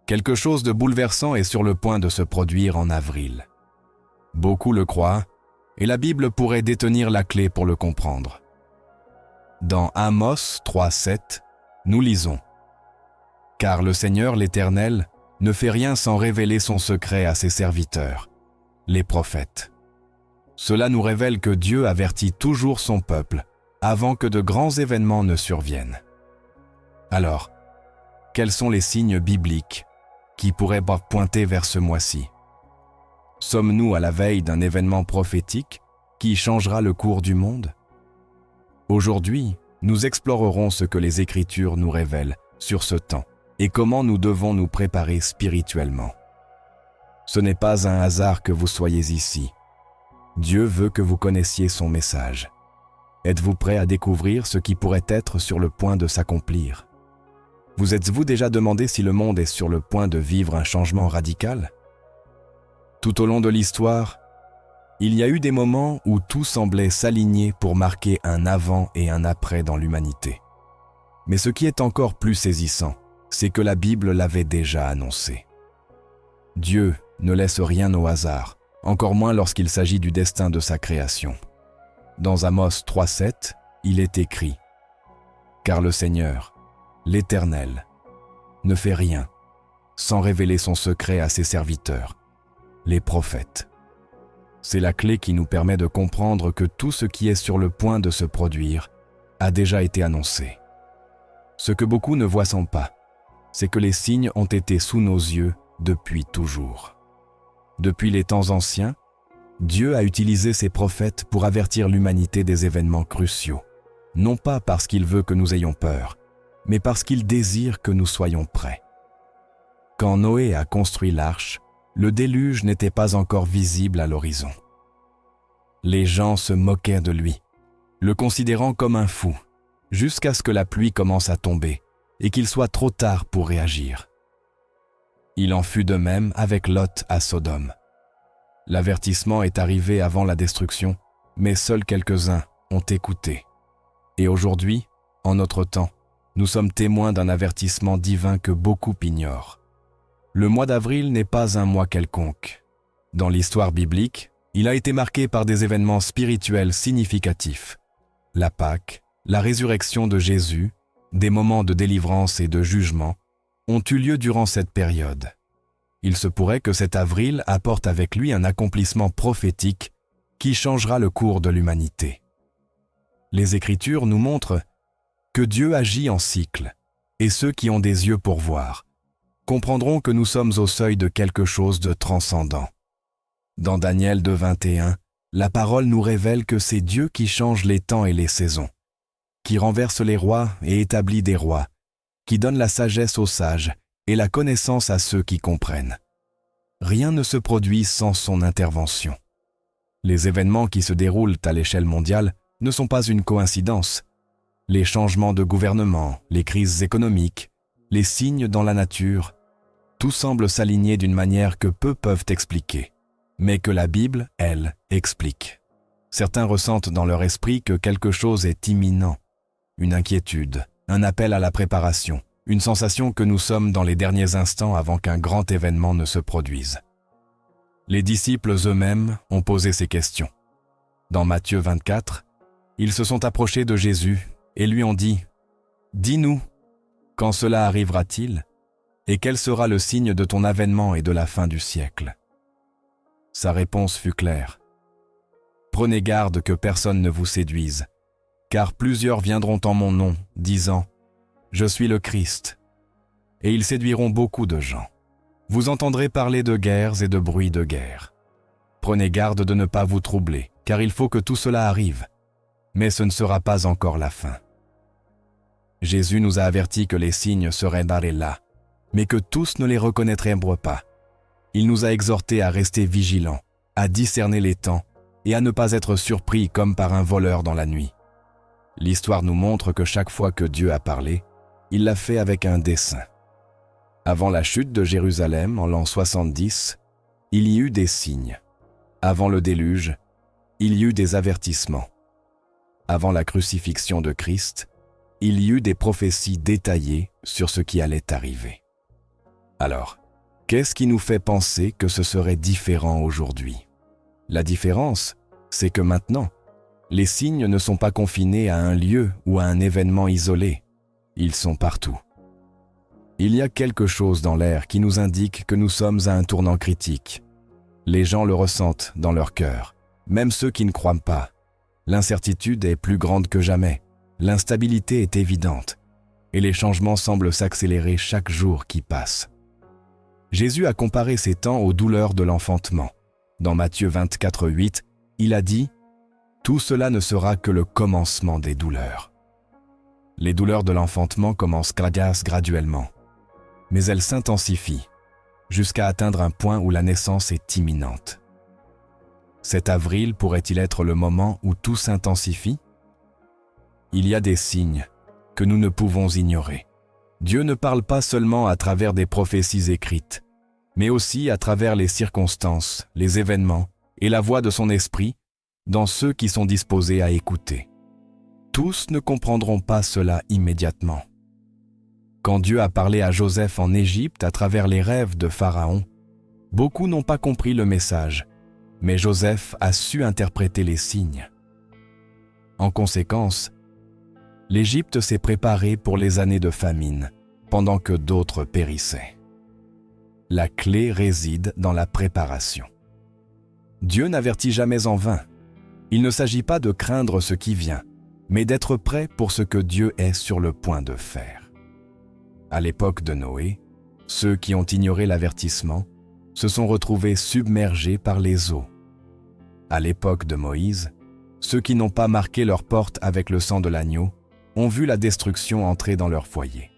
Quelque chose de bouleversant est sur le point de se produire en avril. Beaucoup le croient, et la Bible pourrait détenir la clé pour le comprendre. Dans Amos 3,7, nous lisons « Car le Seigneur l'Éternel ne fait rien sans révéler son secret à ses serviteurs, les prophètes. Cela nous révèle que Dieu avertit toujours son peuple avant que de grands événements ne surviennent. Alors, quels sont les signes bibliques qui pourraient pointer vers ce mois-ci? Sommes-nous à la veille d'un événement prophétique qui changera le cours du monde? Aujourd'hui, nous explorerons ce que les Écritures nous révèlent sur ce temps et comment nous devons nous préparer spirituellement. Ce n'est pas un hasard que vous soyez ici. Dieu veut que vous connaissiez son message. Êtes-vous prêt à découvrir ce qui pourrait être sur le point de s'accomplir? Vous êtes-vous déjà demandé si le monde est sur le point de vivre un changement radical? Tout au long de l'histoire, il y a eu des moments où tout semblait s'aligner pour marquer un avant et un après dans l'humanité. Mais ce qui est encore plus saisissant, c'est que la Bible l'avait déjà annoncé. Dieu ne laisse rien au hasard, encore moins lorsqu'il s'agit du destin de sa création. Dans Amos 3,7, il est écrit « Car le Seigneur, l'Éternel, ne fait rien sans révéler son secret à ses serviteurs, les prophètes. » C'est la clé qui nous permet de comprendre que tout ce qui est sur le point de se produire a déjà été annoncé. Ce que beaucoup ne voient pas, c'est que les signes ont été sous nos yeux depuis toujours. Depuis les temps anciens, Dieu a utilisé ses prophètes pour avertir l'humanité des événements cruciaux, non pas parce qu'il veut que nous ayons peur, mais parce qu'il désire que nous soyons prêts. Quand Noé a construit l'arche, le déluge n'était pas encore visible à l'horizon. Les gens se moquaient de lui, le considérant comme un fou, jusqu'à ce que la pluie commence à tomber et qu'il soit trop tard pour réagir. Il en fut de même avec Lot à Sodome. L'avertissement est arrivé avant la destruction, mais seuls quelques-uns ont écouté. Et aujourd'hui, en notre temps, nous sommes témoins d'un avertissement divin que beaucoup ignorent. Le mois d'avril n'est pas un mois quelconque. Dans l'histoire biblique, il a été marqué par des événements spirituels significatifs. La Pâque, la résurrection de Jésus, des moments de délivrance et de jugement ont eu lieu durant cette période. Il se pourrait que cet avril apporte avec lui un accomplissement prophétique qui changera le cours de l'humanité. Les Écritures nous montrent que Dieu agit en cycle, et ceux qui ont des yeux pour voir comprendront que nous sommes au seuil de quelque chose de transcendant. Dans Daniel 2,21, la parole nous révèle que c'est Dieu qui change les temps et les saisons, qui renverse les rois et établit des rois, qui donne la sagesse aux sages et la connaissance à ceux qui comprennent. Rien ne se produit sans son intervention. Les événements qui se déroulent à l'échelle mondiale ne sont pas une coïncidence. Les changements de gouvernement, les crises économiques, les signes dans la nature, tout semble s'aligner d'une manière que peu peuvent expliquer, mais que la Bible, elle, explique. Certains ressentent dans leur esprit que quelque chose est imminent, une inquiétude, un appel à la préparation, une sensation que nous sommes dans les derniers instants avant qu'un grand événement ne se produise. Les disciples eux-mêmes ont posé ces questions. Dans Matthieu 24, ils se sont approchés de Jésus et lui ont dit « Dis-nous, quand cela arrivera-t-il ? Et quel sera le signe de ton avènement et de la fin du siècle ?» Sa réponse fut claire. « Prenez garde que personne ne vous séduise, car plusieurs viendront en mon nom, disant « Je suis le Christ », et ils séduiront beaucoup de gens. Vous entendrez parler de guerres et de bruits de guerre. Prenez garde de ne pas vous troubler, car il faut que tout cela arrive, mais ce ne sera pas encore la fin. » Jésus nous a averti que les signes seraient là, mais que tous ne les reconnaîtraient pas. Il nous a exhortés à rester vigilants, à discerner les temps et à ne pas être surpris comme par un voleur dans la nuit. L'histoire nous montre que chaque fois que Dieu a parlé, il l'a fait avec un dessein. Avant la chute de Jérusalem en l'an 70, il y eut des signes. Avant le déluge, il y eut des avertissements. Avant la crucifixion de Christ, il y eut des prophéties détaillées sur ce qui allait arriver. Alors, qu'est-ce qui nous fait penser que ce serait différent aujourd'hui? La différence, c'est que maintenant, les signes ne sont pas confinés à un lieu ou à un événement isolé. Ils sont partout. Il y a quelque chose dans l'air qui nous indique que nous sommes à un tournant critique. Les gens le ressentent dans leur cœur, même ceux qui ne croient pas. L'incertitude est plus grande que jamais, l'instabilité est évidente, et les changements semblent s'accélérer chaque jour qui passe. Jésus a comparé ces temps aux douleurs de l'enfantement. Dans Matthieu 24, 8, il a dit « Tout cela ne sera que le commencement des douleurs ». Les douleurs de l'enfantement commencent graduellement, mais elles s'intensifient jusqu'à atteindre un point où la naissance est imminente. Cet avril pourrait-il être le moment où tout s'intensifie? Il y a des signes que nous ne pouvons ignorer. Dieu ne parle pas seulement à travers des prophéties écrites, mais aussi à travers les circonstances, les événements et la voix de son esprit dans ceux qui sont disposés à écouter. Tous ne comprendront pas cela immédiatement. Quand Dieu a parlé à Joseph en Égypte à travers les rêves de Pharaon, beaucoup n'ont pas compris le message, mais Joseph a su interpréter les signes. En conséquence, l'Égypte s'est préparée pour les années de famine, pendant que d'autres périssaient. La clé réside dans la préparation. Dieu n'avertit jamais en vain. Il ne s'agit pas de craindre ce qui vient, mais d'être prêt pour ce que Dieu est sur le point de faire. À l'époque de Noé, ceux qui ont ignoré l'avertissement se sont retrouvés submergés par les eaux. À l'époque de Moïse, ceux qui n'ont pas marqué leur porte avec le sang de l'agneau ont vu la destruction entrer dans leur foyer.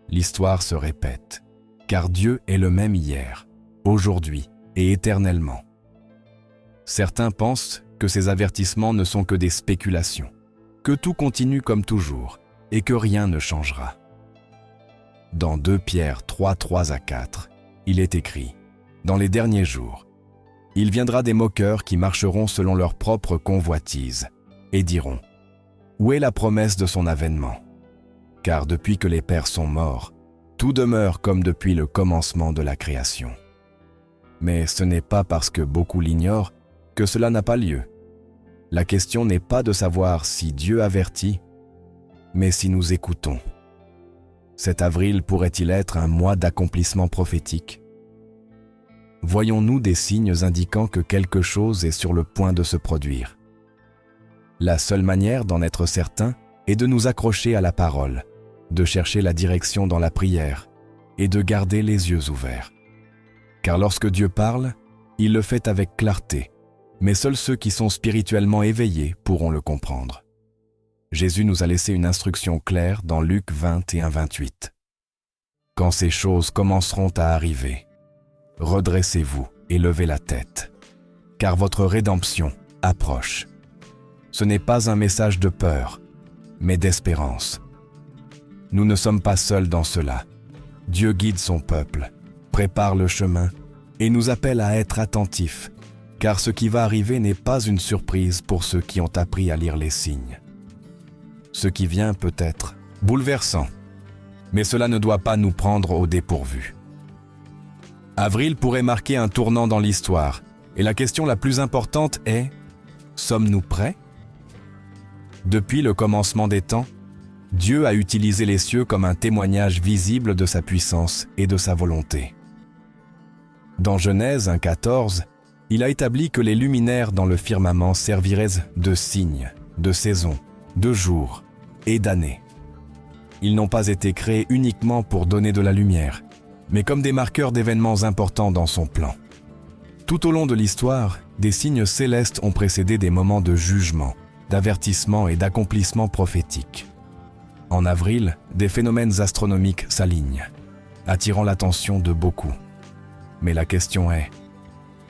L'histoire se répète, car Dieu est le même hier, aujourd'hui et éternellement. Certains pensent que ces avertissements ne sont que des spéculations, que tout continue comme toujours et que rien ne changera. Dans 2 Pierre 3, 3 à 4, il est écrit « Dans les derniers jours, il viendra des moqueurs qui marcheront selon leur propre convoitise et diront « Où est la promesse de son avènement? Car depuis que les pères sont morts, tout demeure comme depuis le commencement de la création. » Mais ce n'est pas parce que beaucoup l'ignorent que cela n'a pas lieu. La question n'est pas de savoir si Dieu avertit, mais si nous écoutons. Cet avril pourrait-il être un mois d'accomplissement prophétique? Voyons-nous des signes indiquant que quelque chose est sur le point de se produire? La seule manière d'en être certain est de nous accrocher à la parole, de chercher la direction dans la prière et de garder les yeux ouverts. Car lorsque Dieu parle, il le fait avec clarté, mais seuls ceux qui sont spirituellement éveillés pourront le comprendre. Jésus nous a laissé une instruction claire dans Luc 21, 28. « Quand ces choses commenceront à arriver, redressez-vous et levez la tête, car votre rédemption approche. » Ce n'est pas un message de peur, mais d'espérance. Nous ne sommes pas seuls dans cela. Dieu guide son peuple, prépare le chemin et nous appelle à être attentifs, car ce qui va arriver n'est pas une surprise pour ceux qui ont appris à lire les signes. Ce qui vient peut être bouleversant, mais cela ne doit pas nous prendre au dépourvu. Avril pourrait marquer un tournant dans l'histoire, et la question la plus importante est « Sommes-nous prêts ?» Depuis le commencement des temps, Dieu a utilisé les cieux comme un témoignage visible de sa puissance et de sa volonté. Dans Genèse 1,14, il a établi que les luminaires dans le firmament serviraient de signes, de saisons, de jours et d'années. Ils n'ont pas été créés uniquement pour donner de la lumière, mais comme des marqueurs d'événements importants dans son plan. Tout au long de l'histoire, des signes célestes ont précédé des moments de jugement, d'avertissement et d'accomplissement prophétique. En avril, des phénomènes astronomiques s'alignent, attirant l'attention de beaucoup. Mais la question est,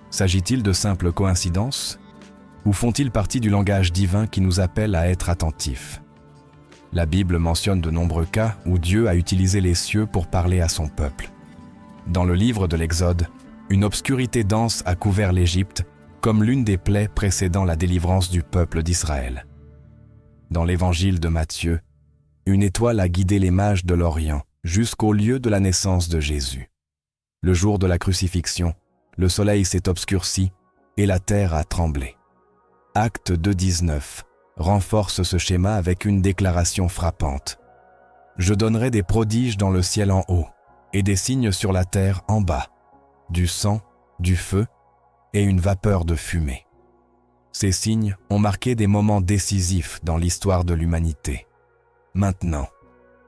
s'agit-il de simples coïncidences ou font-ils partie du langage divin qui nous appelle à être attentifs? La Bible mentionne de nombreux cas où Dieu a utilisé les cieux pour parler à son peuple. Dans le livre de l'Exode, une obscurité dense a couvert l'Égypte comme l'une des plaies précédant la délivrance du peuple d'Israël. Dans l'évangile de Matthieu, une étoile a guidé les mages de l'Orient jusqu'au lieu de la naissance de Jésus. Le jour de la crucifixion, le soleil s'est obscurci et la terre a tremblé. Acte 2,19 renforce ce schéma avec une déclaration frappante. « Je donnerai des prodiges dans le ciel en haut et des signes sur la terre en bas, du sang, du feu et une vapeur de fumée. » Ces signes ont marqué des moments décisifs dans l'histoire de l'humanité. Maintenant,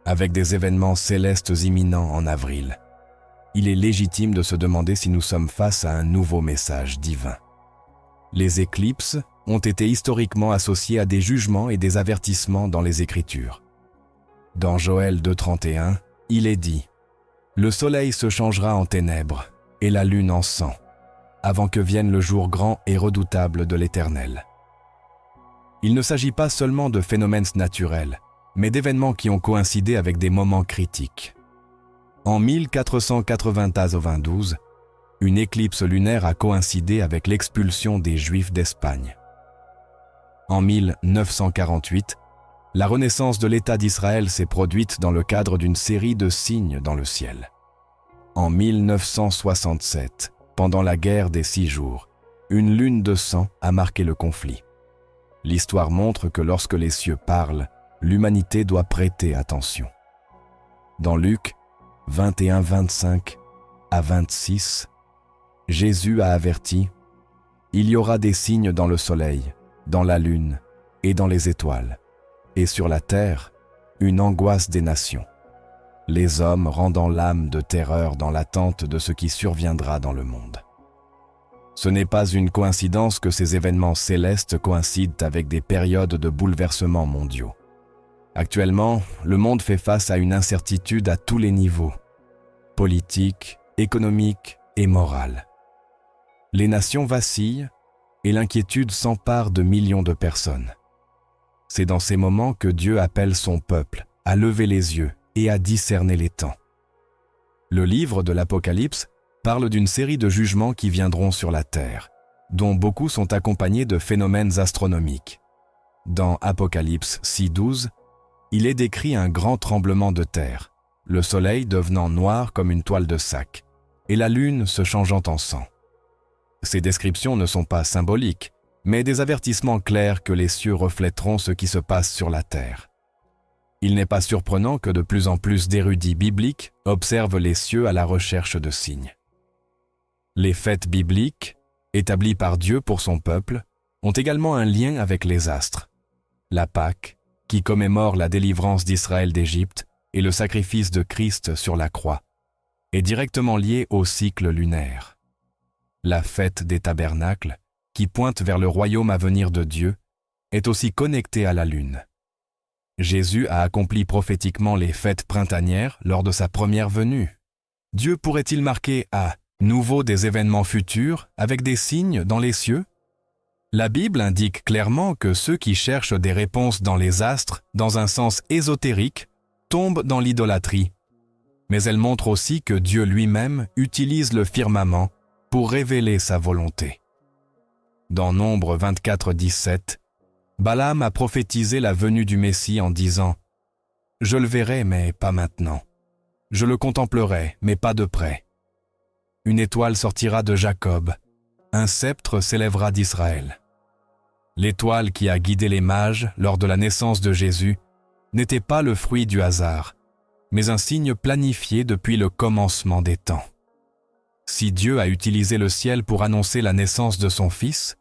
avec des événements célestes imminents en avril, il est légitime de se demander si nous sommes face à un nouveau message divin. Les éclipses ont été historiquement associées à des jugements et des avertissements dans les Écritures. Dans Joël 2,31, il est dit « Le soleil se changera en ténèbres et la lune en sang, avant que vienne le jour grand et redoutable de l'Éternel. » Il ne s'agit pas seulement de phénomènes naturels, mais d'événements qui ont coïncidé avec des moments critiques. En 1492, une éclipse lunaire a coïncidé avec l'expulsion des Juifs d'Espagne. En 1948, la renaissance de l'État d'Israël s'est produite dans le cadre d'une série de signes dans le ciel. En 1967, pendant la guerre des 6 jours, une lune de sang a marqué le conflit. L'histoire montre que lorsque les cieux parlent, l'humanité doit prêter attention. Dans Luc 21, 25 à 26, Jésus a averti « Il y aura des signes dans le soleil, dans la lune et dans les étoiles, et sur la terre, une angoisse des nations, les hommes rendant l'âme de terreur dans l'attente de ce qui surviendra dans le monde. » Ce n'est pas une coïncidence que ces événements célestes coïncident avec des périodes de bouleversements mondiaux. Actuellement, le monde fait face à une incertitude à tous les niveaux, politique, économique et moral. Les nations vacillent et l'inquiétude s'empare de millions de personnes. C'est dans ces moments que Dieu appelle son peuple à lever les yeux et à discerner les temps. Le livre de l'Apocalypse parle d'une série de jugements qui viendront sur la terre, dont beaucoup sont accompagnés de phénomènes astronomiques. Dans Apocalypse 6,12, il est décrit un grand tremblement de terre, le soleil devenant noir comme une toile de sac, et la lune se changeant en sang. Ces descriptions ne sont pas symboliques, mais des avertissements clairs que les cieux reflèteront ce qui se passe sur la terre. Il n'est pas surprenant que de plus en plus d'érudits bibliques observent les cieux à la recherche de signes. Les fêtes bibliques, établies par Dieu pour son peuple, ont également un lien avec les astres. La Pâque, qui commémore la délivrance d'Israël d'Égypte et le sacrifice de Christ sur la croix, est directement liée au cycle lunaire. La fête des tabernacles, qui pointe vers le royaume à venir de Dieu, est aussi connectée à la lune. Jésus a accompli prophétiquement les fêtes printanières lors de sa première venue. Dieu pourrait-il marquer à nouveau des événements futurs avec des signes dans les cieux? La Bible indique clairement que ceux qui cherchent des réponses dans les astres, dans un sens ésotérique, tombent dans l'idolâtrie. Mais elle montre aussi que Dieu lui-même utilise le firmament pour révéler sa volonté. Dans Nombre 24, 17, Balaam a prophétisé la venue du Messie en disant « Je le verrai, mais pas maintenant. Je le contemplerai, mais pas de près. Une étoile sortira de Jacob, un sceptre s'élèvera d'Israël. » L'étoile qui a guidé les mages lors de la naissance de Jésus n'était pas le fruit du hasard, mais un signe planifié depuis le commencement des temps. Si Dieu a utilisé le ciel pour annoncer la naissance de son Fils,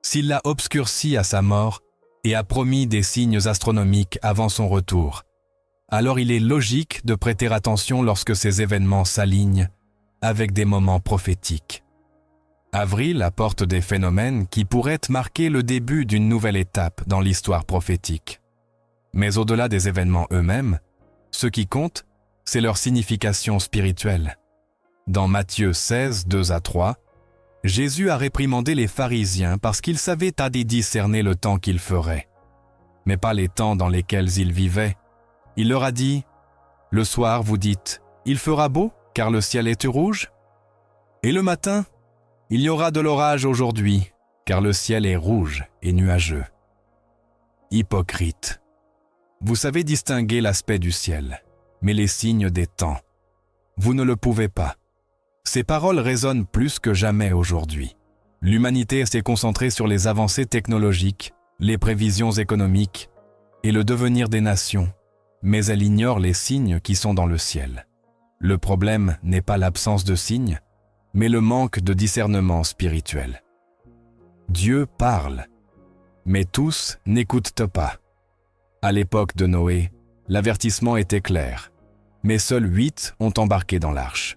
s'il l'a obscurci à sa mort et a promis des signes astronomiques avant son retour, alors il est logique de prêter attention lorsque ces événements s'alignent avec des moments prophétiques. Avril apporte des phénomènes qui pourraient marquer le début d'une nouvelle étape dans l'histoire prophétique. Mais au-delà des événements eux-mêmes, ce qui compte, c'est leur signification spirituelle. Dans Matthieu 16, 2 à 3, Jésus a réprimandé les pharisiens parce qu'ils savaient à discerner le temps qu'il ferait, mais pas les temps dans lesquels ils vivaient. Il leur a dit « Le soir, vous dites, il fera beau, car le ciel est rouge. Et le matin, il y aura de l'orage aujourd'hui, car le ciel est rouge et nuageux. Hypocrite, vous savez distinguer l'aspect du ciel, mais les signes des temps, vous ne le pouvez pas. Ces paroles résonnent plus que jamais aujourd'hui. L'humanité s'est concentrée sur les avancées technologiques, les prévisions économiques et le devenir des nations, mais elle ignore les signes qui sont dans le ciel. Le problème n'est pas l'absence de signes, mais le manque de discernement spirituel. Dieu parle, mais tous n'écoutent pas. À l'époque de Noé, l'avertissement était clair, mais seuls 8 ont embarqué dans l'arche.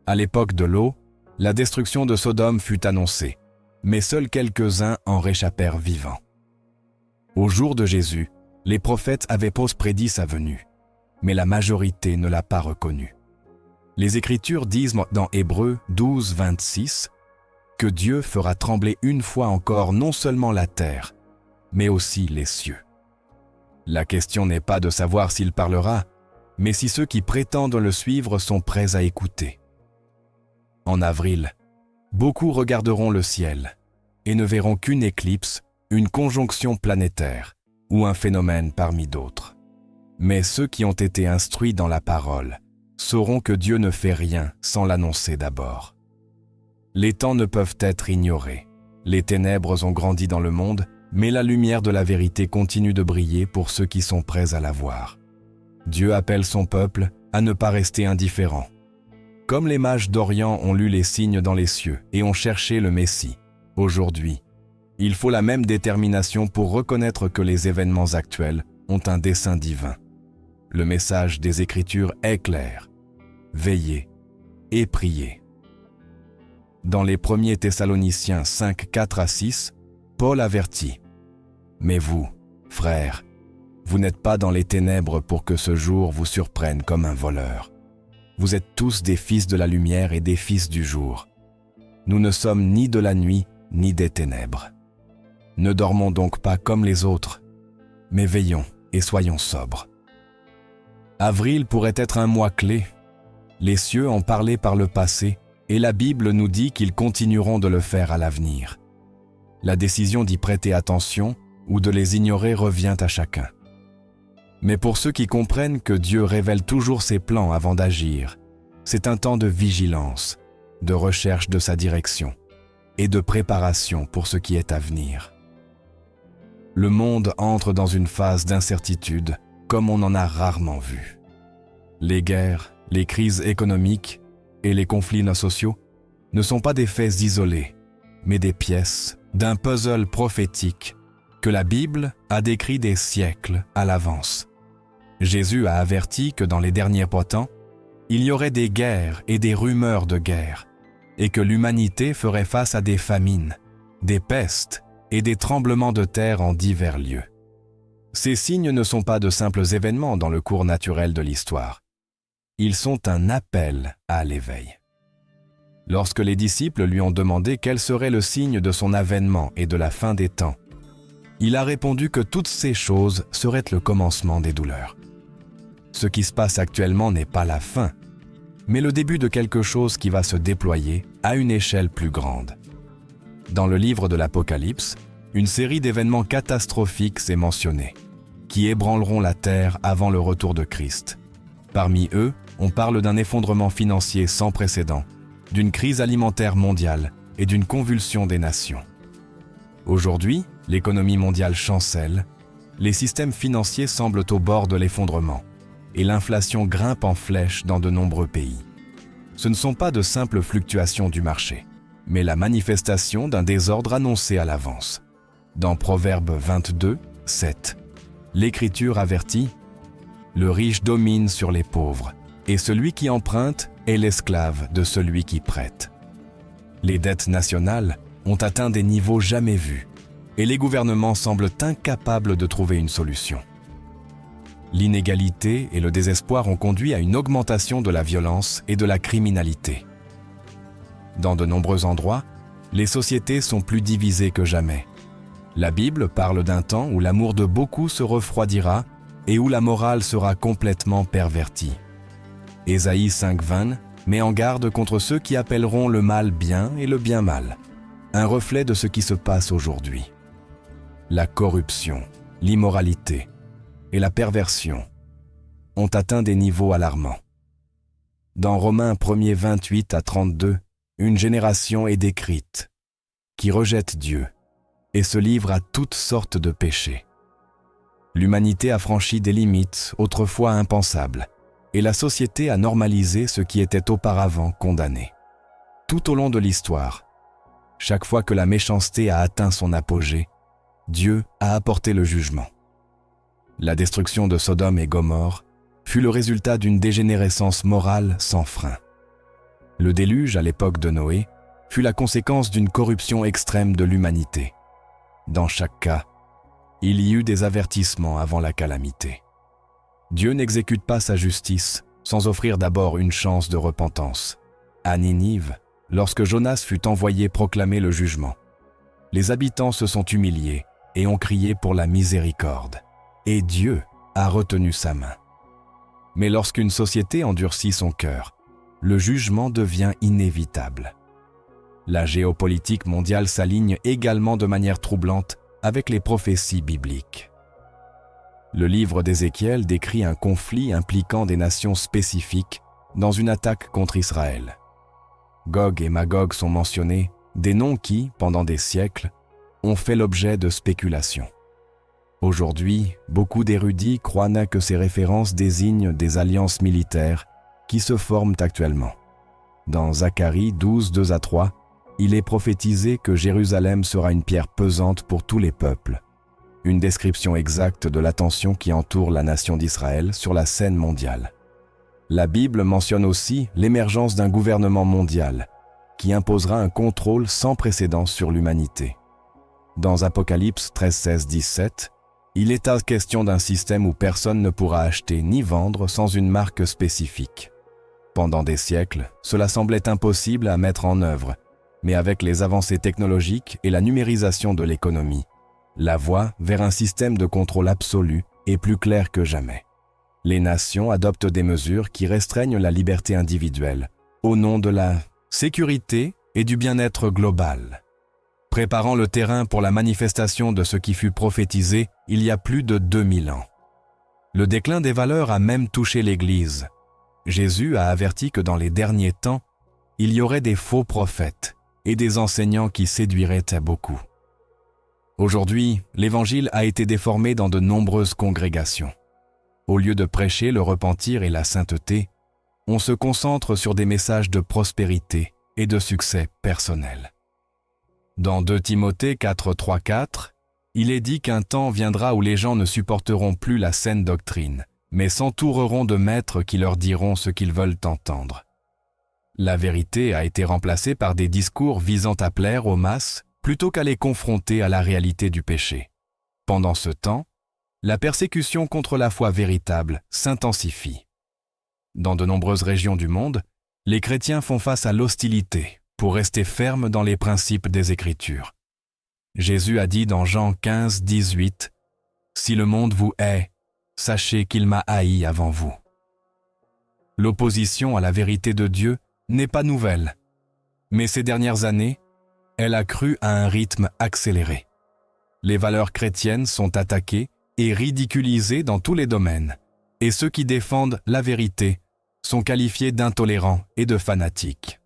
À l'époque de Lot, la destruction de Sodome fut annoncée, mais seuls quelques-uns en réchappèrent vivants. Au jour de Jésus, les prophètes avaient prédit sa venue, mais la majorité ne l'a pas reconnu. Les Écritures disent dans Hébreux 12, 26 que Dieu fera trembler une fois encore non seulement la terre, mais aussi les cieux. La question n'est pas de savoir s'il parlera, mais si ceux qui prétendent le suivre sont prêts à écouter. En avril, beaucoup regarderont le ciel et ne verront qu'une éclipse, une conjonction planétaire ou un phénomène parmi d'autres. Mais ceux qui ont été instruits dans la parole sauront que Dieu ne fait rien sans l'annoncer d'abord. Les temps ne peuvent être ignorés. Les ténèbres ont grandi dans le monde, mais la lumière de la vérité continue de briller pour ceux qui sont prêts à la voir. Dieu appelle son peuple à ne pas rester indifférent. Comme les mages d'Orient ont lu les signes dans les cieux et ont cherché le Messie, aujourd'hui, il faut la même détermination pour reconnaître que les événements actuels ont un dessein divin. Le message des Écritures est clair. Veillez et priez. Dans les 1er Thessaloniciens 5, 4 à 6, Paul avertit « Mais vous, frères, vous n'êtes pas dans les ténèbres pour que ce jour vous surprenne comme un voleur. Vous êtes tous des fils de la lumière et des fils du jour. Nous ne sommes ni de la nuit ni des ténèbres. Ne dormons donc pas comme les autres, mais veillons et soyons sobres. » Avril pourrait être un mois clé. Les cieux ont parlé par le passé et la Bible nous dit qu'ils continueront de le faire à l'avenir. La décision d'y prêter attention ou de les ignorer revient à chacun. Mais pour ceux qui comprennent que Dieu révèle toujours ses plans avant d'agir, c'est un temps de vigilance, de recherche de sa direction et de préparation pour ce qui est à venir. Le monde entre dans une phase d'incertitude comme on en a rarement vu. Les guerres, les crises économiques et les conflits sociaux ne sont pas des faits isolés, mais des pièces d'un puzzle prophétique que la Bible a décrit des siècles à l'avance. Jésus a averti que dans les derniers temps, il y aurait des guerres et des rumeurs de guerre, et que l'humanité ferait face à des famines, des pestes et des tremblements de terre en divers lieux. Ces signes ne sont pas de simples événements dans le cours naturel de l'histoire. Ils sont un appel à l'éveil. Lorsque les disciples lui ont demandé quel serait le signe de son avènement et de la fin des temps, il a répondu que toutes ces choses seraient le commencement des douleurs. Ce qui se passe actuellement n'est pas la fin, mais le début de quelque chose qui va se déployer à une échelle plus grande. Dans le livre de l'Apocalypse, une série d'événements catastrophiques s'est mentionnée, qui ébranleront la terre avant le retour de Christ. Parmi eux, on parle d'un effondrement financier sans précédent, d'une crise alimentaire mondiale et d'une convulsion des nations. Aujourd'hui, l'économie mondiale chancelle, les systèmes financiers semblent au bord de l'effondrement et l'inflation grimpe en flèche dans de nombreux pays. Ce ne sont pas de simples fluctuations du marché, mais la manifestation d'un désordre annoncé à l'avance. Dans Proverbe 22, 7, l'Écriture avertit « Le riche domine sur les pauvres, et celui qui emprunte est l'esclave de celui qui prête. » Les dettes nationales ont atteint des niveaux jamais vus, et les gouvernements semblent incapables de trouver une solution. L'inégalité et le désespoir ont conduit à une augmentation de la violence et de la criminalité. Dans de nombreux endroits, les sociétés sont plus divisées que jamais. La Bible parle d'un temps où l'amour de beaucoup se refroidira et où la morale sera complètement pervertie. Ésaïe 5,20 met en garde contre ceux qui appelleront le mal bien et le bien mal, un reflet de ce qui se passe aujourd'hui. La corruption, l'immoralité et la perversion ont atteint des niveaux alarmants. Dans Romains 1er 28 à 32, une génération est décrite qui rejette Dieu et se livre à toutes sortes de péchés. L'humanité a franchi des limites autrefois impensables et la société a normalisé ce qui était auparavant condamné. Tout au long de l'histoire, chaque fois que la méchanceté a atteint son apogée, Dieu a apporté le jugement. La destruction de Sodome et Gomorrhe fut le résultat d'une dégénérescence morale sans frein. Le déluge à l'époque de Noé fut la conséquence d'une corruption extrême de l'humanité. Dans chaque cas, il y eut des avertissements avant la calamité. Dieu n'exécute pas sa justice sans offrir d'abord une chance de repentance. À Ninive, lorsque Jonas fut envoyé proclamer le jugement, les habitants se sont humiliés et ont crié pour la miséricorde. Et Dieu a retenu sa main. Mais lorsqu'une société endurcit son cœur, le jugement devient inévitable. La géopolitique mondiale s'aligne également de manière troublante avec les prophéties bibliques. Le livre d'Ézéchiel décrit un conflit impliquant des nations spécifiques dans une attaque contre Israël. Gog et Magog sont mentionnés, des noms qui, pendant des siècles, ont fait l'objet de spéculations. Aujourd'hui, beaucoup d'érudits croient que ces références désignent des alliances militaires qui se forment actuellement. Dans Zacharie 12, 2 à 3, il est prophétisé que Jérusalem sera une pierre pesante pour tous les peuples, une description exacte de l'attention qui entoure la nation d'Israël sur la scène mondiale. La Bible mentionne aussi l'émergence d'un gouvernement mondial qui imposera un contrôle sans précédent sur l'humanité. Dans Apocalypse 13, 16, 17, il est question d'un système où personne ne pourra acheter ni vendre sans une marque spécifique. Pendant des siècles, cela semblait impossible à mettre en œuvre, mais avec les avancées technologiques et la numérisation de l'économie, la voie vers un système de contrôle absolu est plus claire que jamais. Les nations adoptent des mesures qui restreignent la liberté individuelle au nom de la sécurité et du bien-être global, préparant le terrain pour la manifestation de ce qui fut prophétisé il y a plus de 2000 ans. Le déclin des valeurs a même touché l'Église. Jésus a averti que dans les derniers temps, il y aurait des faux prophètes et des enseignants qui séduiraient à beaucoup. Aujourd'hui, l'Évangile a été déformé dans de nombreuses congrégations. Au lieu de prêcher le repentir et la sainteté, on se concentre sur des messages de prospérité et de succès personnel. Dans 2 Timothée 4, 3, 4, il est dit qu'un temps viendra où les gens ne supporteront plus la saine doctrine, mais s'entoureront de maîtres qui leur diront ce qu'ils veulent entendre. La vérité a été remplacée par des discours visant à plaire aux masses plutôt qu'à les confronter à la réalité du péché. Pendant ce temps, la persécution contre la foi véritable s'intensifie. Dans de nombreuses régions du monde, les chrétiens font face à l'hostilité pour rester fermes dans les principes des Écritures. Jésus a dit dans Jean 15, 18, « Si le monde vous hait, sachez qu'il m'a haï avant vous. » L'opposition à la vérité de Dieu n'est pas nouvelle, mais ces dernières années, elle a cru à un rythme accéléré. Les valeurs chrétiennes sont attaquées et ridiculisées dans tous les domaines, et ceux qui défendent la vérité sont qualifiés d'intolérants et de fanatiques.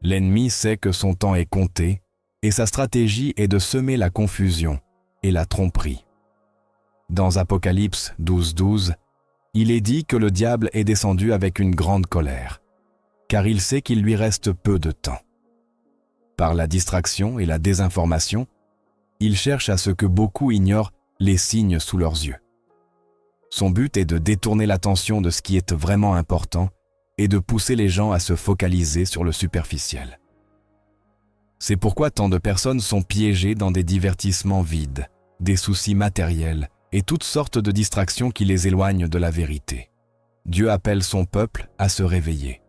L'ennemi sait que son temps est compté, et sa stratégie est de semer la confusion et la tromperie. Dans Apocalypse 12, 12, il est dit que le diable est descendu avec une grande colère, car il sait qu'il lui reste peu de temps. Par la distraction et la désinformation, il cherche à ce que beaucoup ignorent les signes sous leurs yeux. Son but est de détourner l'attention de ce qui est vraiment important et de pousser les gens à se focaliser sur le superficiel. C'est pourquoi tant de personnes sont piégées dans des divertissements vides, des soucis matériels et toutes sortes de distractions qui les éloignent de la vérité. Dieu appelle son peuple à se réveiller.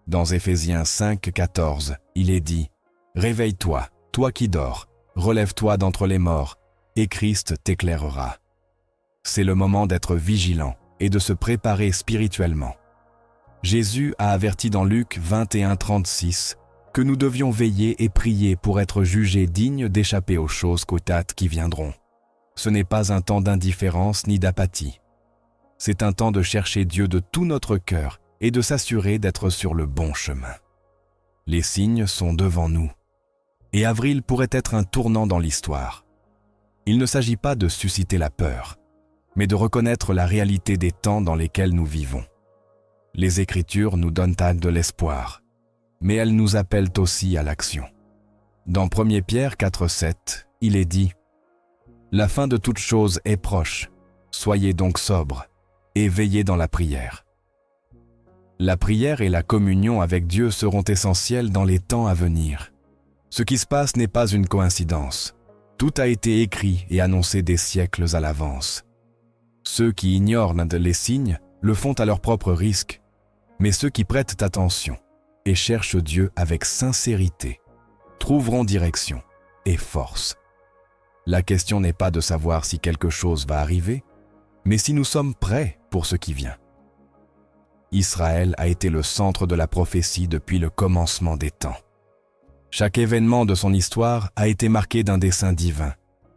Dans Éphésiens 5, 14, il est dit « Réveille-toi, toi qui dors, relève-toi d'entre les morts, et Christ t'éclairera. » C'est le moment d'être vigilant et de se préparer spirituellement. Jésus a averti dans Luc 21, 36 que nous devions veiller et prier pour être jugés dignes d'échapper aux choses cotates qui viendront. Ce n'est pas un temps d'indifférence ni d'apathie. C'est un temps de chercher Dieu de tout notre cœur et de s'assurer d'être sur le bon chemin. Les signes sont devant nous, et avril pourrait être un tournant dans l'histoire. Il ne s'agit pas de susciter la peur, mais de reconnaître la réalité des temps dans lesquels nous vivons. Les Écritures nous donnent de l'espoir, mais elles nous appellent aussi à l'action. Dans 1 Pierre 4,7, il est dit « La fin de toute chose est proche, soyez donc sobres et veillez dans la prière. » La prière et la communion avec Dieu seront essentielles dans les temps à venir. Ce qui se passe n'est pas une coïncidence. Tout a été écrit et annoncé des siècles à l'avance. Ceux qui ignorent les signes le font à leur propre risque, mais ceux qui prêtent attention et cherchent Dieu avec sincérité trouveront direction et force. La question n'est pas de savoir si quelque chose va arriver, mais si nous sommes prêts pour ce qui vient. Israël a été le centre de la prophétie depuis le commencement des temps. Chaque événement de son histoire a été marqué d'un dessein divin,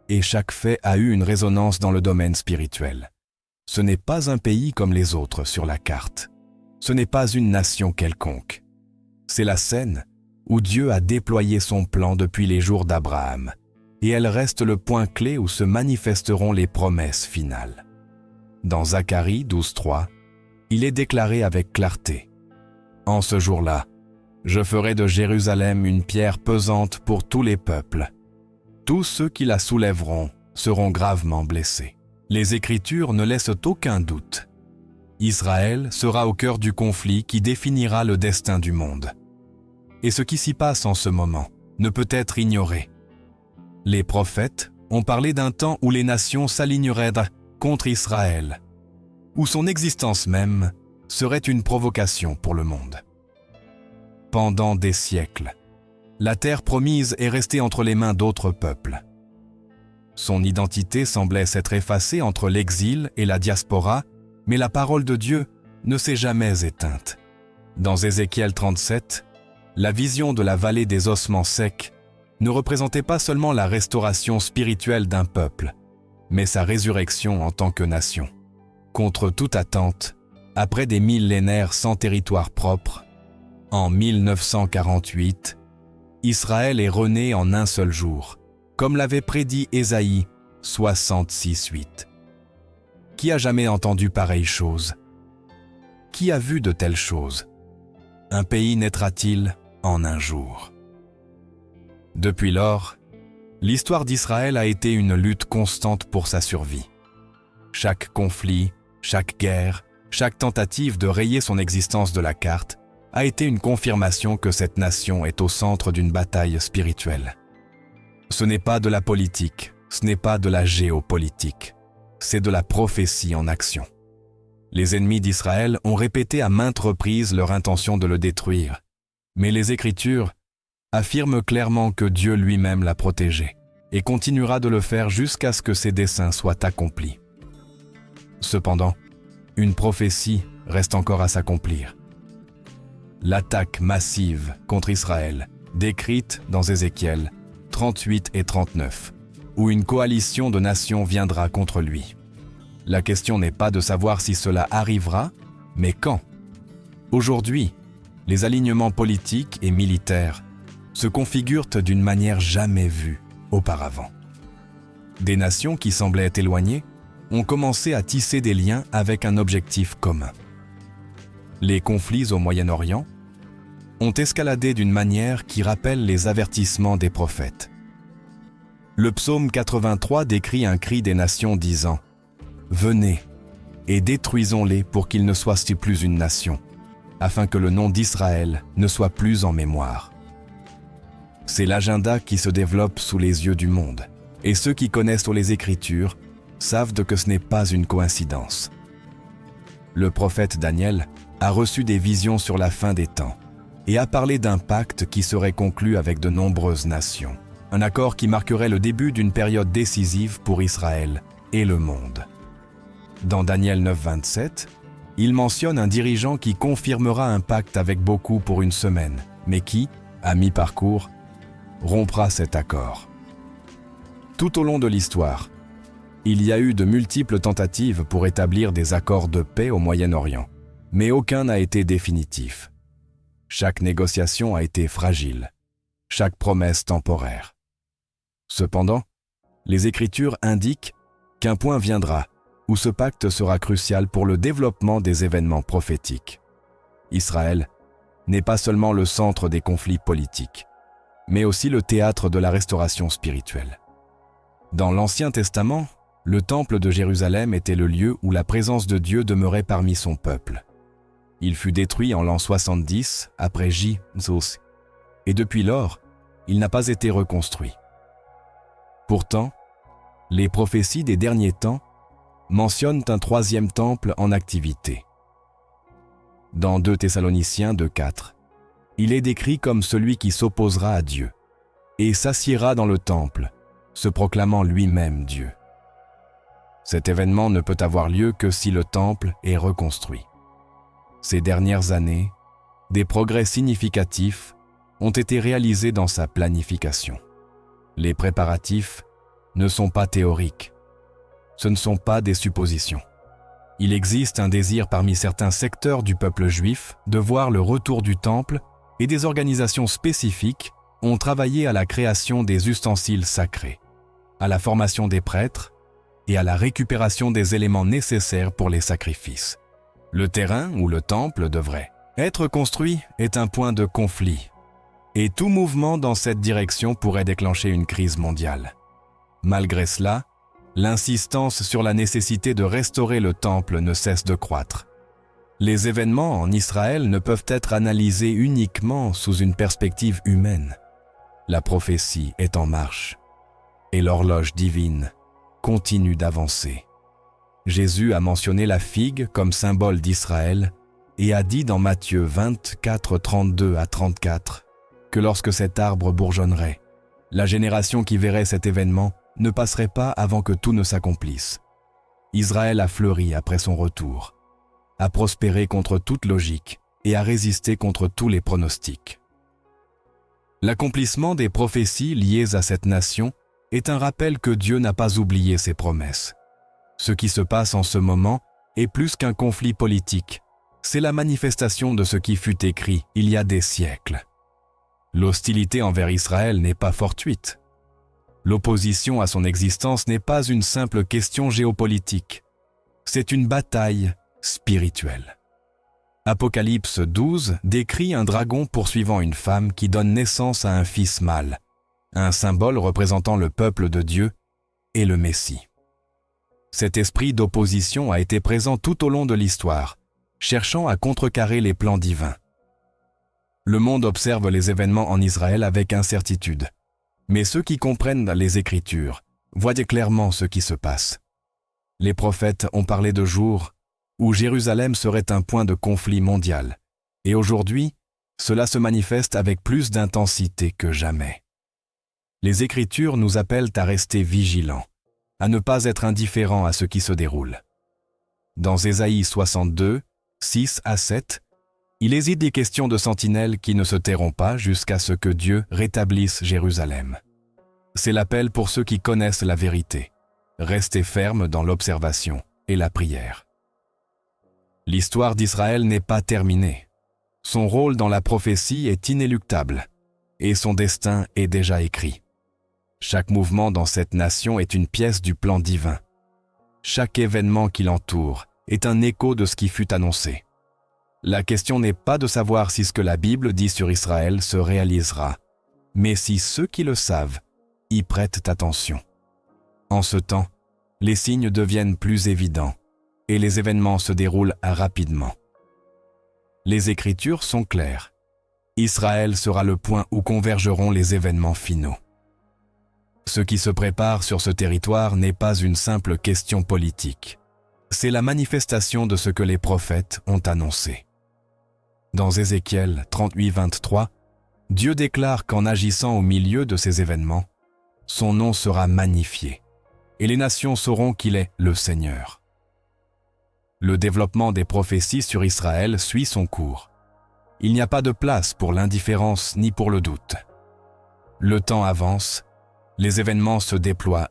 et chaque fait a eu une résonance dans le domaine spirituel. Ce n'est pas un pays comme les autres sur la carte. Ce n'est pas une nation quelconque. C'est la scène où Dieu a déployé son plan depuis les jours d'Abraham, et elle reste le point clé où se manifesteront les promesses finales. Dans Zacharie 12,3, il est déclaré avec clarté « En ce jour-là, je ferai de Jérusalem une pierre pesante pour tous les peuples. Tous ceux qui la soulèveront seront gravement blessés. » Les Écritures ne laissent aucun doute. Israël sera au cœur du conflit qui définira le destin du monde. Et ce qui s'y passe en ce moment ne peut être ignoré. Les prophètes ont parlé d'un temps où les nations s'aligneraient contre Israël, où son existence même serait une provocation pour le monde. Pendant des siècles, la terre promise est restée entre les mains d'autres peuples. Son identité semblait s'être effacée entre l'exil et la diaspora, mais la parole de Dieu ne s'est jamais éteinte. Dans Ézéchiel 37, la vision de la vallée des ossements secs ne représentait pas seulement la restauration spirituelle d'un peuple, mais sa résurrection en tant que nation. Contre toute attente, après des millénaires sans territoire propre, en 1948, Israël est rené en un seul jour, comme l'avait prédit Ésaïe 66,8. Qui a jamais entendu pareille chose? Qui a vu de telles choses? Un pays naîtra-t-il en un jour? Depuis lors, l'histoire d'Israël a été une lutte constante pour sa survie. Chaque conflit, chaque guerre, chaque tentative de rayer son existence de la carte a été une confirmation que cette nation est au centre d'une bataille spirituelle. Ce n'est pas de la politique, ce n'est pas de la géopolitique, c'est de la prophétie en action. Les ennemis d'Israël ont répété à maintes reprises leur intention de le détruire, mais les Écritures affirment clairement que Dieu lui-même l'a protégé et continuera de le faire jusqu'à ce que ses desseins soient accomplis. Cependant, une prophétie reste encore à s'accomplir. L'attaque massive contre Israël, décrite dans Ézéchiel 38 et 39, où une coalition de nations viendra contre lui. La question n'est pas de savoir si cela arrivera, mais quand. Aujourd'hui, les alignements politiques et militaires se configurent d'une manière jamais vue auparavant. Des nations qui semblaient éloignées ont commencé à tisser des liens avec un objectif commun. Les conflits au Moyen-Orient ont escaladé d'une manière qui rappelle les avertissements des prophètes. Le psaume 83 décrit un cri des nations disant « Venez et détruisons-les pour qu'ils ne soient plus une nation, afin que le nom d'Israël ne soit plus en mémoire. » C'est l'agenda qui se développe sous les yeux du monde, et ceux qui connaissent les Écritures savent que ce n'est pas une coïncidence. Le prophète Daniel a reçu des visions sur la fin des temps et a parlé d'un pacte qui serait conclu avec de nombreuses nations, un accord qui marquerait le début d'une période décisive pour Israël et le monde. Dans Daniel 9,27, il mentionne un dirigeant qui confirmera un pacte avec beaucoup pour une semaine, mais qui, à mi-parcours, rompra cet accord. Tout au long de l'histoire, il y a eu de multiples tentatives pour établir des accords de paix au Moyen-Orient, Mais aucun n'a été définitif. Chaque négociation a été fragile, chaque promesse temporaire. Cependant, les Écritures indiquent qu'un point viendra où ce pacte sera crucial pour le développement des événements prophétiques. Israël n'est pas seulement le centre des conflits politiques, mais aussi le théâtre de la restauration spirituelle. Dans l'Ancien Testament, le temple de Jérusalem était le lieu où la présence de Dieu demeurait parmi son peuple. Il fut détruit en l'an 70 après J-Zos, et depuis lors, il n'a pas été reconstruit. Pourtant, les prophéties des derniers temps mentionnent un troisième temple en activité. Dans 2 Thessaloniciens 2:4, il est décrit comme celui qui s'opposera à Dieu et s'assiera dans le temple, se proclamant lui-même Dieu. Cet événement ne peut avoir lieu que si le temple est reconstruit. Ces dernières années, des progrès significatifs ont été réalisés dans sa planification. Les préparatifs ne sont pas théoriques. Ce ne sont pas des suppositions. Il existe un désir parmi certains secteurs du peuple juif de voir le retour du temple et des organisations spécifiques ont travaillé à la création des ustensiles sacrés, à la formation des prêtres et à la récupération des éléments nécessaires pour les sacrifices. Le terrain où le temple devrait être construit est un point de conflit, et tout mouvement dans cette direction pourrait déclencher une crise mondiale. Malgré cela, l'insistance sur la nécessité de restaurer le temple ne cesse de croître. Les événements en Israël ne peuvent être analysés uniquement sous une perspective humaine. La prophétie est en marche, et l'horloge divine continue d'avancer. Jésus a mentionné la figue comme symbole d'Israël et a dit dans Matthieu 24, 32 à 34 que lorsque cet arbre bourgeonnerait, la génération qui verrait cet événement ne passerait pas avant que tout ne s'accomplisse. Israël a fleuri après son retour, a prospéré contre toute logique et a résisté contre tous les pronostics. L'accomplissement des prophéties liées à cette nation est un rappel que Dieu n'a pas oublié ses promesses. Ce qui se passe en ce moment est plus qu'un conflit politique. C'est la manifestation de ce qui fut écrit il y a des siècles. L'hostilité envers Israël n'est pas fortuite. L'opposition à son existence n'est pas une simple question géopolitique. C'est une bataille spirituelle. Apocalypse 12 décrit un dragon poursuivant une femme qui donne naissance à un fils mâle, un symbole représentant le peuple de Dieu et le Messie. Cet esprit d'opposition a été présent tout au long de l'histoire, cherchant à contrecarrer les plans divins. Le monde observe les événements en Israël avec incertitude. Mais ceux qui comprennent les Écritures voient clairement ce qui se passe. Les prophètes ont parlé de jours où Jérusalem serait un point de conflit mondial. Et aujourd'hui, cela se manifeste avec plus d'intensité que jamais. Les Écritures nous appellent à rester vigilants, à ne pas être indifférents à ce qui se déroule. Dans Ésaïe 62, 6 à 7, il hésite des questions de sentinelles qui ne se tairont pas jusqu'à ce que Dieu rétablisse Jérusalem. C'est l'appel pour ceux qui connaissent la vérité. Restez fermes dans l'observation et la prière. L'histoire d'Israël n'est pas terminée. Son rôle dans la prophétie est inéluctable et son destin est déjà écrit. Chaque mouvement dans cette nation est une pièce du plan divin. Chaque événement qui l'entoure est un écho de ce qui fut annoncé. La question n'est pas de savoir si ce que la Bible dit sur Israël se réalisera, mais si ceux qui le savent y prêtent attention. En ce temps, les signes deviennent plus évidents et les événements se déroulent rapidement. Les Écritures sont claires. Israël sera le point où convergeront les événements finaux. Ce qui se prépare sur ce territoire n'est pas une simple question politique. C'est la manifestation de ce que les prophètes ont annoncé. Dans Ézéchiel 38, 23, Dieu déclare qu'en agissant au milieu de ces événements, son nom sera magnifié, et les nations sauront qu'il est le Seigneur. Le développement des prophéties sur Israël suit son cours. Il n'y a pas de place pour l'indifférence ni pour le doute. Le temps avance, les événements se déploient,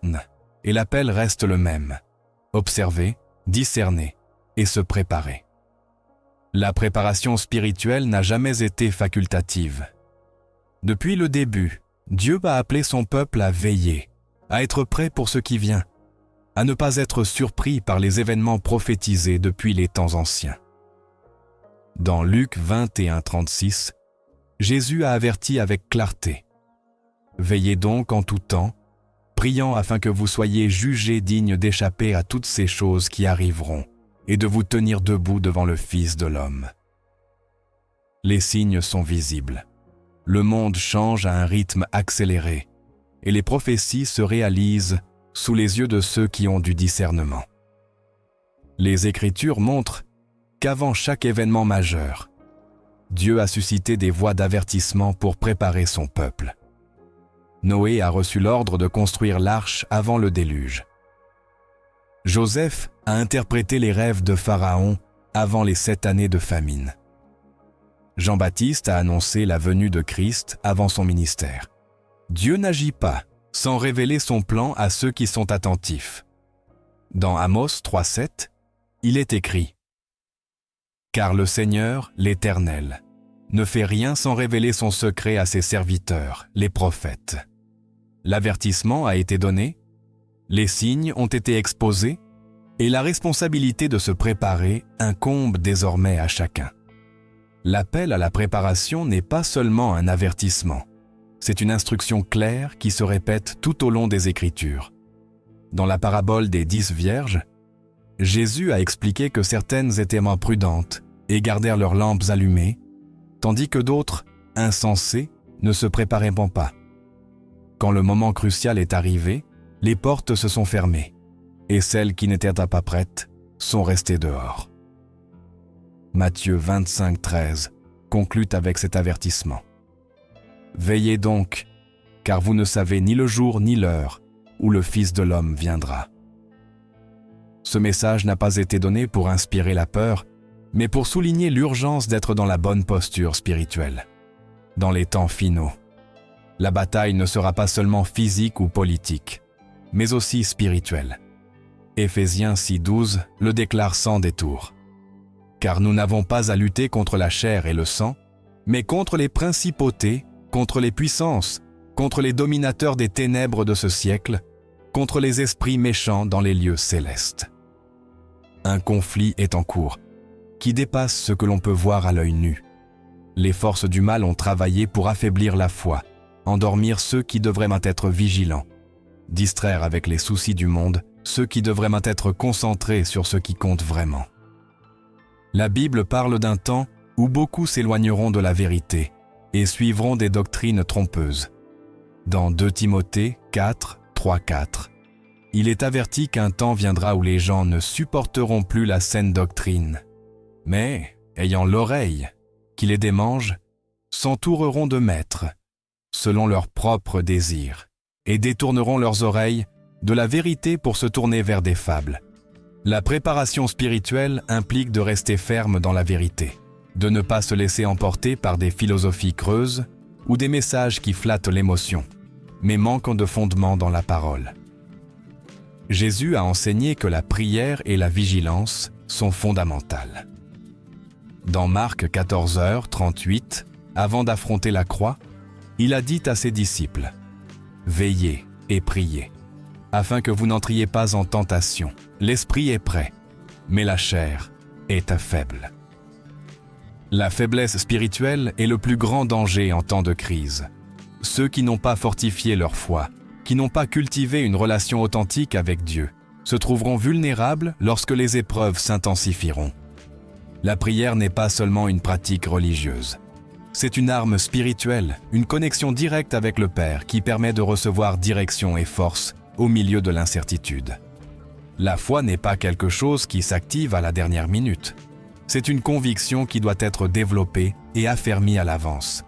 et l'appel reste le même. Observer, discerner et se préparer. La préparation spirituelle n'a jamais été facultative. Depuis le début, Dieu a appelé son peuple à veiller, à être prêt pour ce qui vient, à ne pas être surpris par les événements prophétisés depuis les temps anciens. Dans Luc 21:36, Jésus a averti avec clarté. « Veillez donc en tout temps, priant afin que vous soyez jugés dignes d'échapper à toutes ces choses qui arriveront et de vous tenir debout devant le Fils de l'homme. » Les signes sont visibles. Le monde change à un rythme accéléré et les prophéties se réalisent sous les yeux de ceux qui ont du discernement. Les Écritures montrent qu'avant chaque événement majeur, Dieu a suscité des voix d'avertissement pour préparer son peuple. Noé a reçu l'ordre de construire l'arche avant le déluge. Joseph a interprété les rêves de Pharaon avant les 7 années de famine. Jean-Baptiste a annoncé la venue de Christ avant son ministère. Dieu n'agit pas sans révéler son plan à ceux qui sont attentifs. Dans Amos 3:7, il est écrit « Car le Seigneur, l'Éternel, ne fait rien sans révéler son secret à ses serviteurs, les prophètes. » L'avertissement a été donné, les signes ont été exposés, et la responsabilité de se préparer incombe désormais à chacun. L'appel à la préparation n'est pas seulement un avertissement, c'est une instruction claire qui se répète tout au long des Écritures. Dans la parabole des 10 vierges, Jésus a expliqué que certaines étaient moins prudentes et gardèrent leurs lampes allumées, tandis que d'autres, insensées, ne se préparaient pas. Quand le moment crucial est arrivé, les portes se sont fermées, et celles qui n'étaient pas prêtes sont restées dehors. Matthieu 25:13 conclut avec cet avertissement. « Veillez donc, car vous ne savez ni le jour ni l'heure où le Fils de l'homme viendra. » Ce message n'a pas été donné pour inspirer la peur, mais pour souligner l'urgence d'être dans la bonne posture spirituelle. Dans les temps finaux, la bataille ne sera pas seulement physique ou politique, mais aussi spirituelle. Éphésiens 6:12 le déclare sans détour. « Car nous n'avons pas à lutter contre la chair et le sang, mais contre les principautés, contre les puissances, contre les dominateurs des ténèbres de ce siècle, contre les esprits méchants dans les lieux célestes. » Un conflit est en cours, qui dépasse ce que l'on peut voir à l'œil nu. Les forces du mal ont travaillé pour affaiblir la foi, endormir ceux qui devraient être vigilants, distraire avec les soucis du monde ceux qui devraient être concentrés sur ce qui compte vraiment. La Bible parle d'un temps où beaucoup s'éloigneront de la vérité et suivront des doctrines trompeuses. Dans 2 Timothée 4, 3-4, il est averti qu'un temps viendra où les gens ne supporteront plus la saine doctrine, mais, ayant l'oreille qui les démange, s'entoureront de maîtres, selon leurs propres désirs, et détourneront leurs oreilles de la vérité pour se tourner vers des fables. La préparation spirituelle implique de rester ferme dans la vérité, de ne pas se laisser emporter par des philosophies creuses ou des messages qui flattent l'émotion, mais manquent de fondement dans la parole. Jésus a enseigné que la prière et la vigilance sont fondamentales. Dans Marc 14h38, avant d'affronter la croix, il a dit à ses disciples « Veillez et priez, afin que vous n'entriez pas en tentation. L'esprit est prêt, mais la chair est faible. » La faiblesse spirituelle est le plus grand danger en temps de crise. Ceux qui n'ont pas fortifié leur foi, qui n'ont pas cultivé une relation authentique avec Dieu, se trouveront vulnérables lorsque les épreuves s'intensifieront. La prière n'est pas seulement une pratique religieuse. C'est une arme spirituelle, une connexion directe avec le Père qui permet de recevoir direction et force au milieu de l'incertitude. La foi n'est pas quelque chose qui s'active à la dernière minute. C'est une conviction qui doit être développée et affermie à l'avance.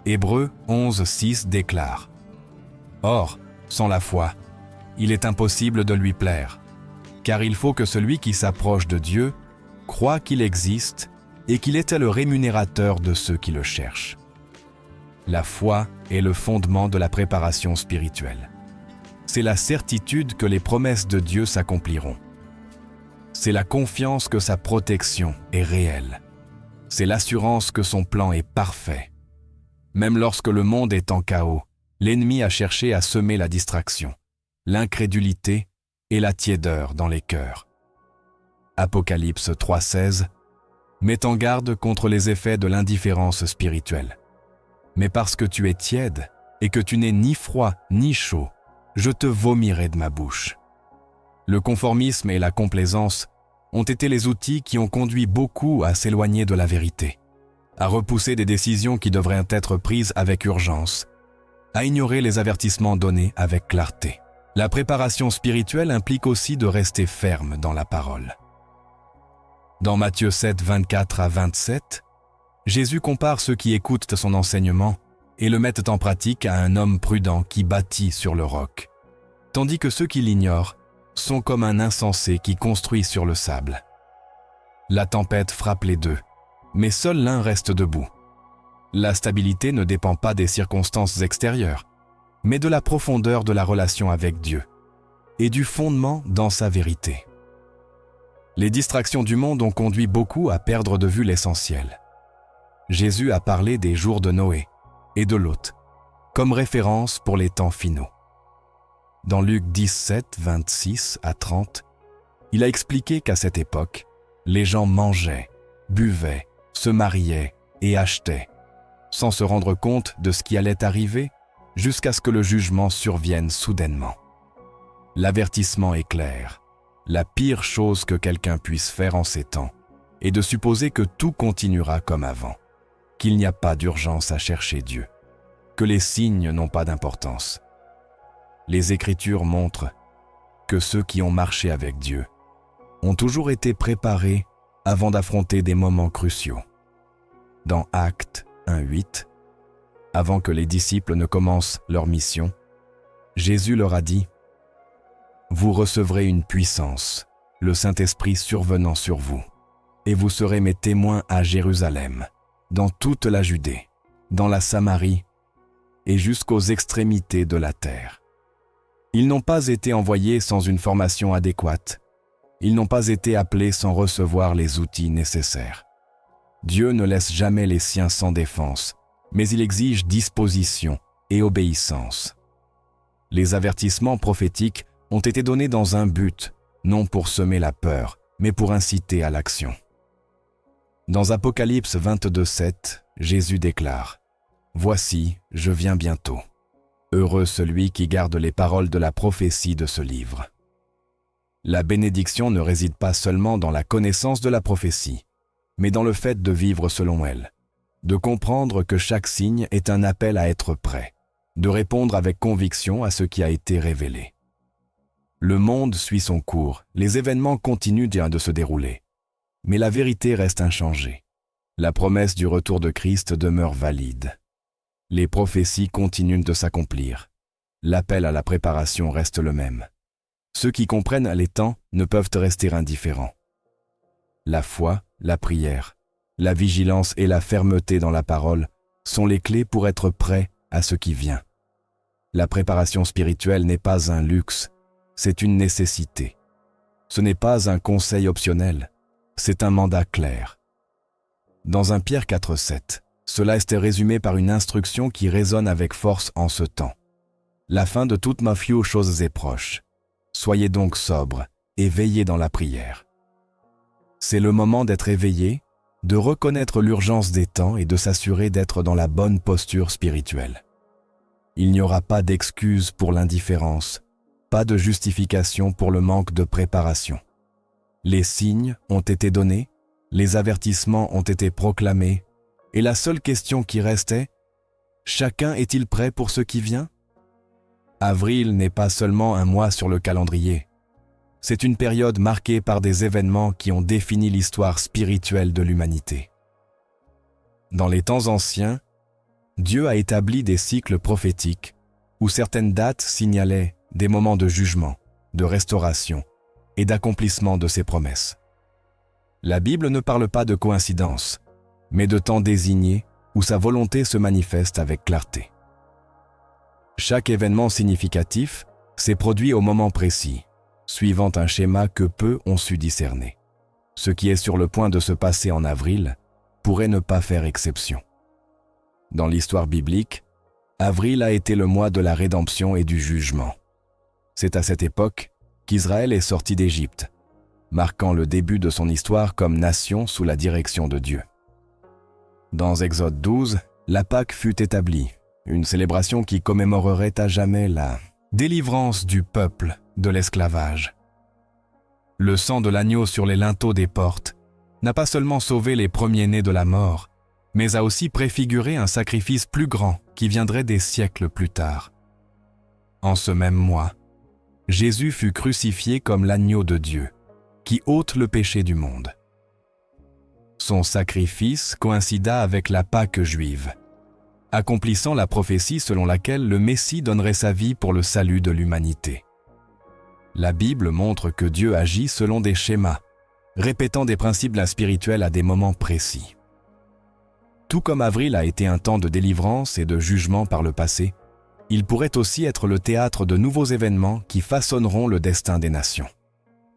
Hébreux 11:6 déclare « Or, sans la foi, il est impossible de lui plaire, car il faut que celui qui s'approche de Dieu croit qu'il existe et qu'il était le rémunérateur de ceux qui le cherchent. » La foi est le fondement de la préparation spirituelle. C'est la certitude que les promesses de Dieu s'accompliront. C'est la confiance que sa protection est réelle c'est l'assurance que son plan est parfait. Même lorsque le monde est en chaos, l'ennemi a cherché à semer la distraction, l'incrédulité et la tiédeur dans les cœurs. Apocalypse 3,16 met en garde contre les effets de l'indifférence spirituelle. Mais parce que tu es tiède et que tu n'es ni froid ni chaud, je te vomirai de ma bouche. Le conformisme et la complaisance ont été les outils qui ont conduit beaucoup à s'éloigner de la vérité, à repousser des décisions qui devraient être prises avec urgence, à ignorer les avertissements donnés avec clarté. La préparation spirituelle implique aussi de rester ferme dans la parole. Dans Matthieu 7, 24 à 27, Jésus compare ceux qui écoutent son enseignement et le mettent en pratique à un homme prudent qui bâtit sur le roc, tandis que ceux qui l'ignorent sont comme un insensé qui construit sur le sable. La tempête frappe les deux, mais seul l'un reste debout. La stabilité ne dépend pas des circonstances extérieures, mais de la profondeur de la relation avec Dieu et du fondement dans sa vérité. Les distractions du monde ont conduit beaucoup à perdre de vue l'essentiel. Jésus a parlé des jours de Noé et de Lot, comme référence pour les temps finaux. Dans Luc 17, 26 à 30, il a expliqué qu'à cette époque, les gens mangeaient, buvaient, se mariaient et achetaient, sans se rendre compte de ce qui allait arriver jusqu'à ce que le jugement survienne soudainement. L'avertissement est clair. La pire chose que quelqu'un puisse faire en ces temps est de supposer que tout continuera comme avant, qu'il n'y a pas d'urgence à chercher Dieu, que les signes n'ont pas d'importance. Les Écritures montrent que ceux qui ont marché avec Dieu ont toujours été préparés avant d'affronter des moments cruciaux. Dans Actes 1:8, avant que les disciples ne commencent leur mission, Jésus leur a dit « Vous recevrez une puissance, le Saint-Esprit survenant sur vous, et vous serez mes témoins à Jérusalem, dans toute la Judée, dans la Samarie et jusqu'aux extrémités de la terre. » Ils n'ont pas été envoyés sans une formation adéquate. Ils n'ont pas été appelés sans recevoir les outils nécessaires. Dieu ne laisse jamais les siens sans défense, mais il exige disposition et obéissance. Les avertissements prophétiques ont été donnés dans un but, non pour semer la peur, mais pour inciter à l'action. Dans Apocalypse 22:7, Jésus déclare « Voici, je viens bientôt. Heureux celui qui garde les paroles de la prophétie de ce livre. » La bénédiction ne réside pas seulement dans la connaissance de la prophétie, mais dans le fait de vivre selon elle, de comprendre que chaque signe est un appel à être prêt, de répondre avec conviction à ce qui a été révélé. Le monde suit son cours, les événements continuent de se dérouler, mais la vérité reste inchangée. La promesse du retour de Christ demeure valide. Les prophéties continuent de s'accomplir. L'appel à la préparation reste le même. Ceux qui comprennent les temps ne peuvent rester indifférents. La foi, la prière, la vigilance et la fermeté dans la parole sont les clés pour être prêts à ce qui vient. La préparation spirituelle n'est pas un luxe, c'est une nécessité. Ce n'est pas un conseil optionnel, c'est un mandat clair. Dans 1 Pierre 4,7, cela est résumé par une instruction qui résonne avec force en ce temps. La fin de toute chose est proche. Soyez donc sobres et veillez dans la prière. C'est le moment d'être éveillé, de reconnaître l'urgence des temps et de s'assurer d'être dans la bonne posture spirituelle. Il n'y aura pas d'excuse pour l'indifférence, pas de justification pour le manque de préparation. Les signes ont été donnés, les avertissements ont été proclamés, et la seule question qui restait, chacun est-il prêt pour ce qui vient ? Avril n'est pas seulement un mois sur le calendrier. C'est une période marquée par des événements qui ont défini l'histoire spirituelle de l'humanité. Dans les temps anciens, Dieu a établi des cycles prophétiques où certaines dates signalaient des moments de jugement, de restauration et d'accomplissement de ses promesses. La Bible ne parle pas de coïncidence, mais de temps désignés où sa volonté se manifeste avec clarté. Chaque événement significatif s'est produit au moment précis, suivant un schéma que peu ont su discerner. Ce qui est sur le point de se passer en avril pourrait ne pas faire exception. Dans l'histoire biblique, avril a été le mois de la rédemption et du jugement. C'est à cette époque qu'Israël est sorti d'Égypte, marquant le début de son histoire comme nation sous la direction de Dieu. Dans Exode 12, la Pâque fut établie, une célébration qui commémorerait à jamais la délivrance du peuple de l'esclavage. Le sang de l'agneau sur les linteaux des portes n'a pas seulement sauvé les premiers-nés de la mort, mais a aussi préfiguré un sacrifice plus grand qui viendrait des siècles plus tard. En ce même mois, Jésus fut crucifié comme l'agneau de Dieu, qui ôte le péché du monde. Son sacrifice coïncida avec la Pâque juive, accomplissant la prophétie selon laquelle le Messie donnerait sa vie pour le salut de l'humanité. La Bible montre que Dieu agit selon des schémas, répétant des principes spirituels à des moments précis. Tout comme avril a été un temps de délivrance et de jugement par le passé, il pourrait aussi être le théâtre de nouveaux événements qui façonneront le destin des nations.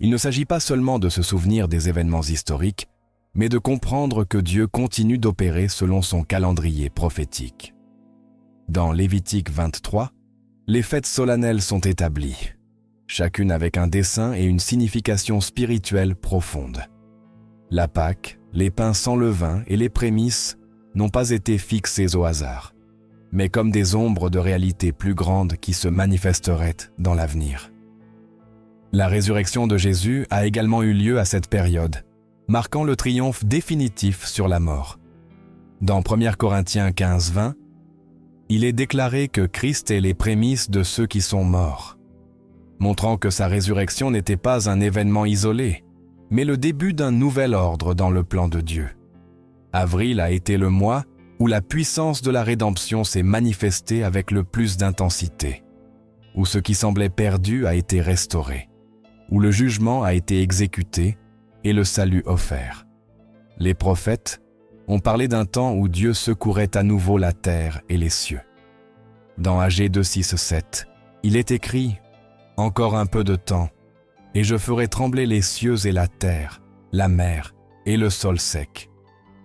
Il ne s'agit pas seulement de se souvenir des événements historiques, mais de comprendre que Dieu continue d'opérer selon son calendrier prophétique. Dans Lévitique 23, les fêtes solennelles sont établies, chacune avec un dessein et une signification spirituelle profonde. La Pâque, les pains sans levain et les prémices n'ont pas été fixés au hasard, mais comme des ombres de réalités plus grandes qui se manifesteraient dans l'avenir. La résurrection de Jésus a également eu lieu à cette période, marquant le triomphe définitif sur la mort. Dans 1 Corinthiens 15-20, il est déclaré que Christ est les prémices de ceux qui sont morts, montrant que sa résurrection n'était pas un événement isolé, mais le début d'un nouvel ordre dans le plan de Dieu. Avril a été le mois où la puissance de la rédemption s'est manifestée avec le plus d'intensité, où ce qui semblait perdu a été restauré, où le jugement a été exécuté et le salut offert. Les prophètes ont parlé d'un temps où Dieu secourait à nouveau la terre et les cieux. Dans Agé 2:6-7, il est écrit « Encore un peu de temps, et je ferai trembler les cieux et la terre, la mer et le sol sec.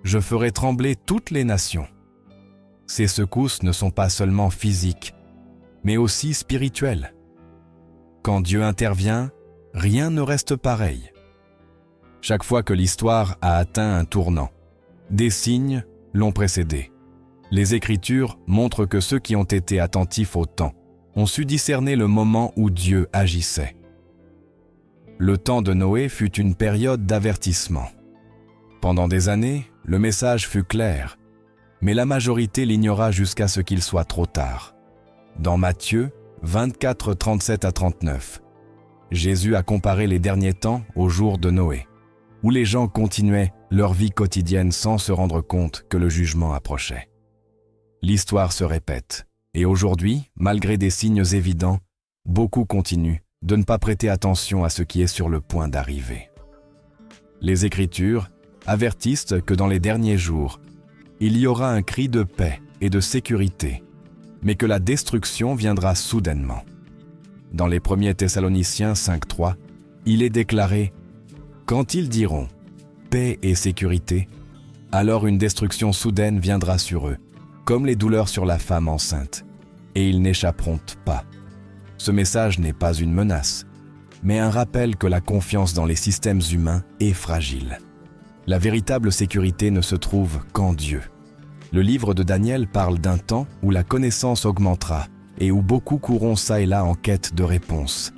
Je ferai trembler toutes les nations. » Ces secousses ne sont pas seulement physiques, mais aussi spirituelles. Quand Dieu intervient, rien ne reste pareil. Chaque fois que l'histoire a atteint un tournant, des signes l'ont précédé. Les Écritures montrent que ceux qui ont été attentifs au temps ont su discerner le moment où Dieu agissait. Le temps de Noé fut une période d'avertissement. Pendant des années, le message fut clair, mais la majorité l'ignora jusqu'à ce qu'il soit trop tard. Dans Matthieu 24, 37-39, Jésus a comparé les derniers temps aux jours de Noé, où les gens continuaient leur vie quotidienne sans se rendre compte que le jugement approchait. L'histoire se répète, et aujourd'hui, malgré des signes évidents, beaucoup continuent de ne pas prêter attention à ce qui est sur le point d'arriver. Les Écritures avertissent que dans les derniers jours, il y aura un cri de paix et de sécurité, mais que la destruction viendra soudainement. Dans les 1 Thessaloniciens 5:3, il est déclaré « Quand ils diront « paix et sécurité », alors une destruction soudaine viendra sur eux, comme les douleurs sur la femme enceinte, et ils n'échapperont pas. » Ce message n'est pas une menace, mais un rappel que la confiance dans les systèmes humains est fragile. La véritable sécurité ne se trouve qu'en Dieu. Le livre de Daniel parle d'un temps où la connaissance augmentera et où beaucoup courront çà et là en quête de réponses.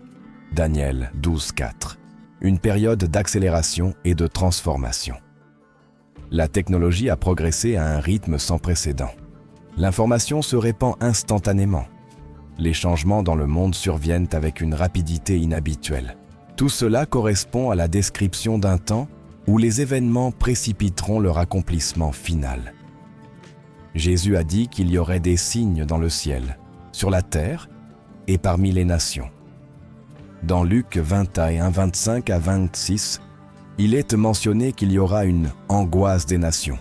Daniel 12:4. Une période d'accélération et de transformation. La technologie a progressé à un rythme sans précédent. L'information se répand instantanément. Les changements dans le monde surviennent avec une rapidité inhabituelle. Tout cela correspond à la description d'un temps où les événements précipiteront leur accomplissement final. Jésus a dit qu'il y aurait des signes dans le ciel, sur la terre et parmi les nations. Dans Luc 21, 25 à 26, il est mentionné qu'il y aura une angoisse des nations.